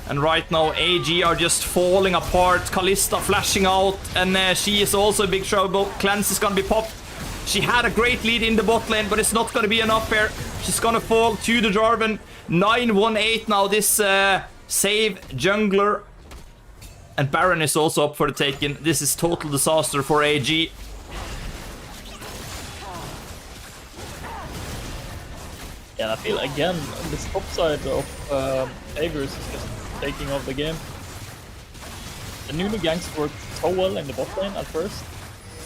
And right now, AG are just falling apart. Kalista flashing out, and she is also in big trouble. Cleanse is gonna be popped. She had a great lead in the bot lane, but it's not gonna be enough here. She's gonna fall to the Jarvan. 9-1-8 now, this save jungler. And Baron is also up for the taking. This is total disaster for AG. Yeah, I feel again this top side of Saviours is just taking over the game. The Nunu ganks worked so well in the bot lane at first,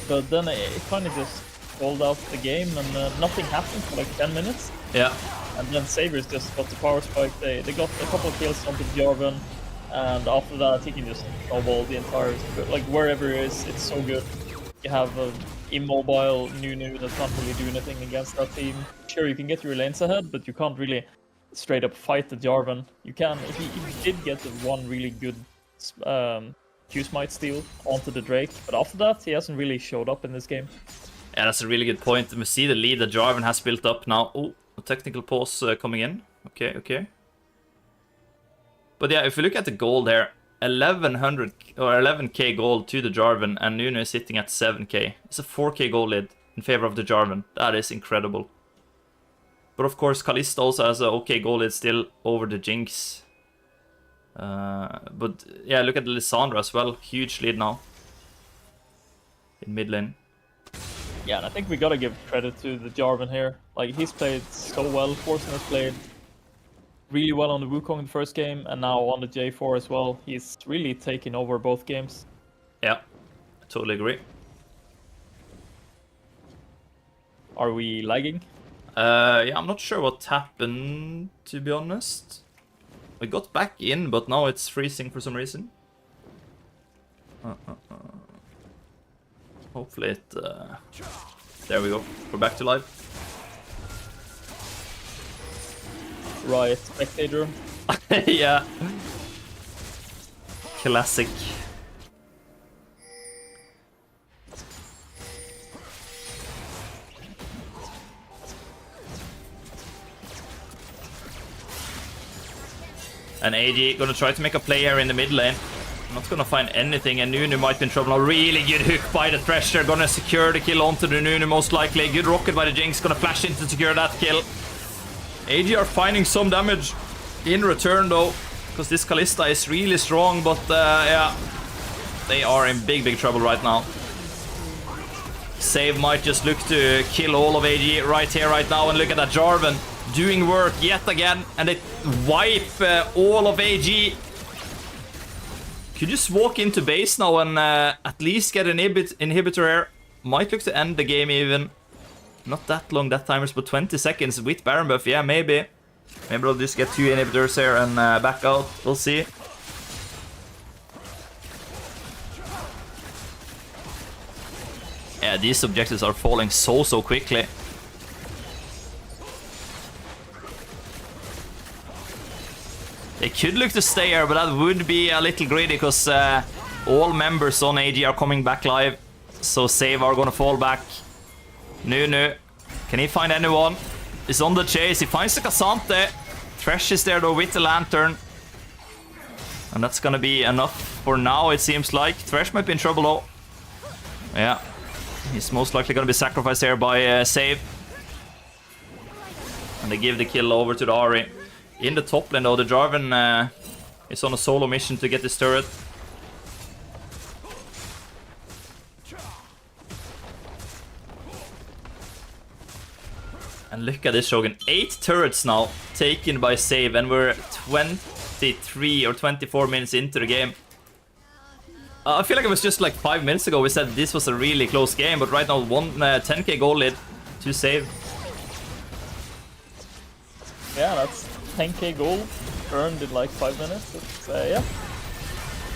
but then it kind of just rolled out the game and nothing happened for like 10 minutes. Yeah. And then Saviours just got the power spike. They got a couple of kills onto Jarvan, and after that he can just snowball the entire, like wherever it is, it's so good. You have an immobile Nunu that can't really do anything against that team. Sure, you can get your lanes ahead, but you can't really straight up fight the Jarvan. You can, he did get the one really good Q-Smite steal onto the Drake, but after that he hasn't really showed up in this game. Yeah, that's a really good point. We see the lead that Jarvan has built up now. Oh, a technical pause coming in. Okay. But yeah, if you look at the gold there, 1100 or 11k gold to the Jarvan, and Nunu is sitting at 7k. It's a 4k gold lead in favor of the Jarvan. That is incredible. But of course, Kalista also has a okay goal lead still over the Jinx. But yeah, look at the Lissandra as well. Huge lead now in mid lane. Yeah, and I think we gotta give credit to the Jarvan here. Like, he's played so well. Fortuner's played really well on the Wukong in the first game, and now on the J4 as well. He's really taken over both games. Yeah, I totally agree. Are we lagging? Yeah, I'm not sure what happened, to be honest. We got back in, but now it's freezing for some reason. Hopefully it... There we go. We're back to live. Right, spectator. Yeah. Classic. And AD gonna try to make a play here in the mid lane. Not gonna find anything, and Nunu might be in trouble. A really good hook by the Thresher. Gonna secure the kill onto the Nunu most likely. Good rocket by the Jinx. Gonna flash in to secure that kill. AG are finding some damage in return though, because this Kalista is really strong, but yeah, they are in big trouble right now. Save might just look to kill all of AG right here, right now, and look at that Jarvan doing work yet again, and they wipe all of AG. Could just walk into base now and at least get an inhibitor here. Might look to end the game even. Not that long, that timers, but 20 seconds with Baron buff. Yeah, maybe. Maybe they'll just get 2 inhibitors here and back out. We'll see. Yeah, these objectives are falling so quickly. They could look to stay here, but that would be a little greedy, because all members on AG are coming back live. So Save are gonna fall back. Nunu, can he find anyone? He's on the chase, he finds the K'Sante. Thresh is there though with the Lantern. And that's gonna be enough for now, it seems like. Thresh might be in trouble though. Yeah, he's most likely gonna be sacrificed here by Save. And they give the kill over to the Ahri. In the top lane though, the Jarvan is on a solo mission to get this turret. And look at this, Shogun. 8 turrets now taken by Save, and we're 23 or 24 minutes into the game. I feel like it was just like 5 minutes ago we said this was a really close game, but right now 10k goal lead to Save. Yeah, that's 10k gold earned in like 5 minutes. It's, yeah.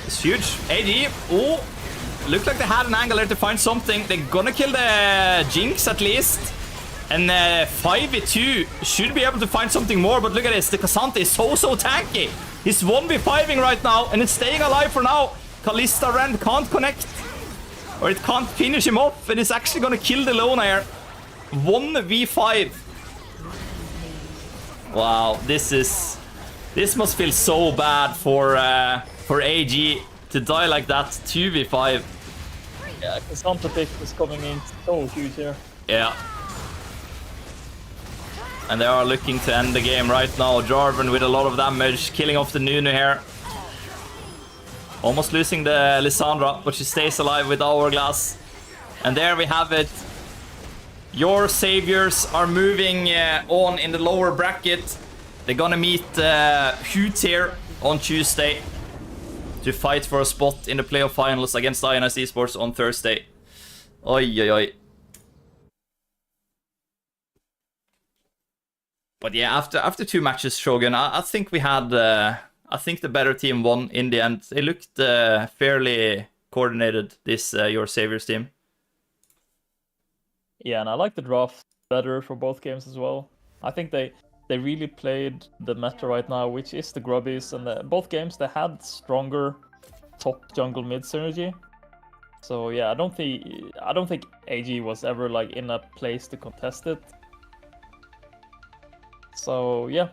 It's huge. AD, oh, looked like they had an angle there to find something. They're gonna kill the Jinx at least. And 5v2 should be able to find something more, but look at this. The K'Sante is so tanky. He's 1v5ing right now, and it's staying alive for now. Kalista Rand can't connect, or it can't finish him off, and it's actually gonna kill the Lona here. 1v5. Wow, this must feel so bad for AG to die like that. 2v5. Yeah, K'Sante pick is coming in so huge here. Yeah. And they are looking to end the game right now. Jarvan with a lot of damage, killing off the Nunu here. Almost losing the Lissandra, but she stays alive with Hourglass. And there we have it. Your Saviours are moving on in the lower bracket. They're gonna meet Hoots here on Tuesday to fight for a spot in the playoff finals against Ionized Esports on Thursday. Oi, oi, oi. But yeah, after 2 matches, Shogun, I think we had... I think the better team won in the end. They looked fairly coordinated, this Your Saviours team. Yeah, and I like the draft better for both games as well. I think they really played the meta right now, which is the Grubbies, and both games they had stronger top jungle mid synergy. So yeah, I don't think AG was ever like in a place to contest it. So yeah,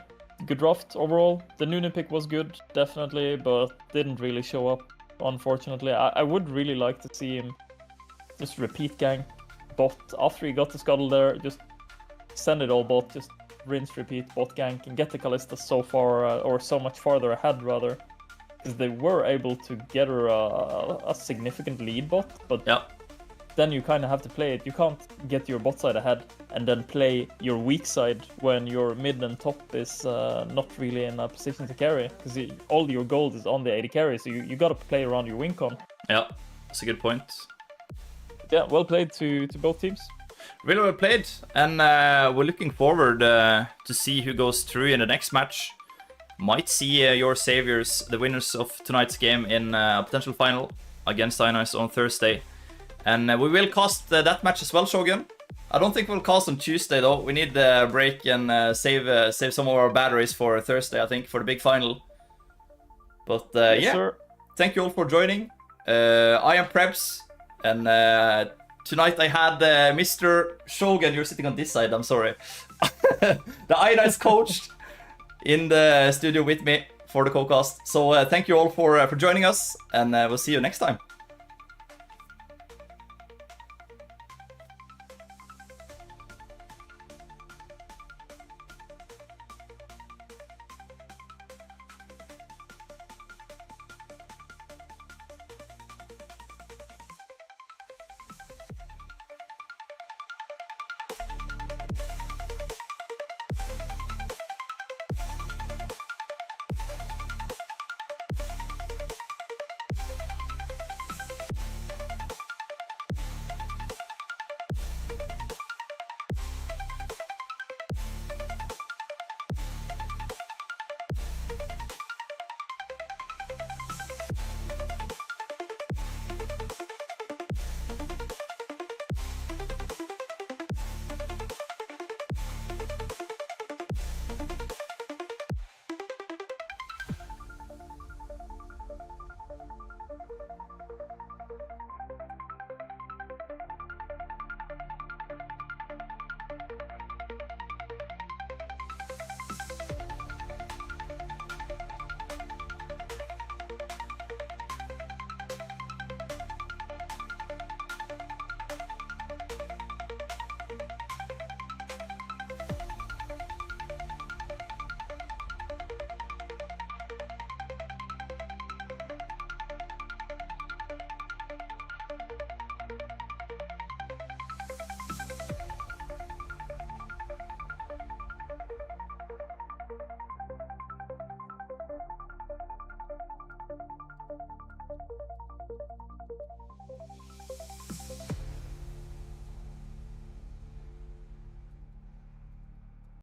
good draft overall. The Nunu pick was good, definitely, but didn't really show up, unfortunately. I would really like to see him just repeat gank bot after he got the scuttle there. Just send it all bot, just rinse, repeat, bot gank, and get the Kalista so far, or so much farther ahead rather. Because they were able to get her a significant lead bot, but Yep. then you kind of have to play it. You can't get your bot side ahead and then play your weak side when your mid and top is not really in a position to carry. Because all your gold is on the AD carry, so you got to play around your win con. Yeah, that's a good point. Yeah, well played to both teams. Really well played, and we're looking forward to see who goes through in the next match. Might see Your Saviours, the winners of tonight's game, in a potential final against Ionized on Thursday. And we will cast that match as well, Shogun. I don't think we'll cast on Tuesday, though. We need a break and save some of our batteries for Thursday, I think, for the big final. But Yes, yeah, sir. Thank you all for joining. I am Prebz, and tonight I had Mr. Shogun. You're sitting on this side, I'm sorry. The Ionized coach in the studio with me for the co-cast. So thank you all for joining us, and we'll see you next time.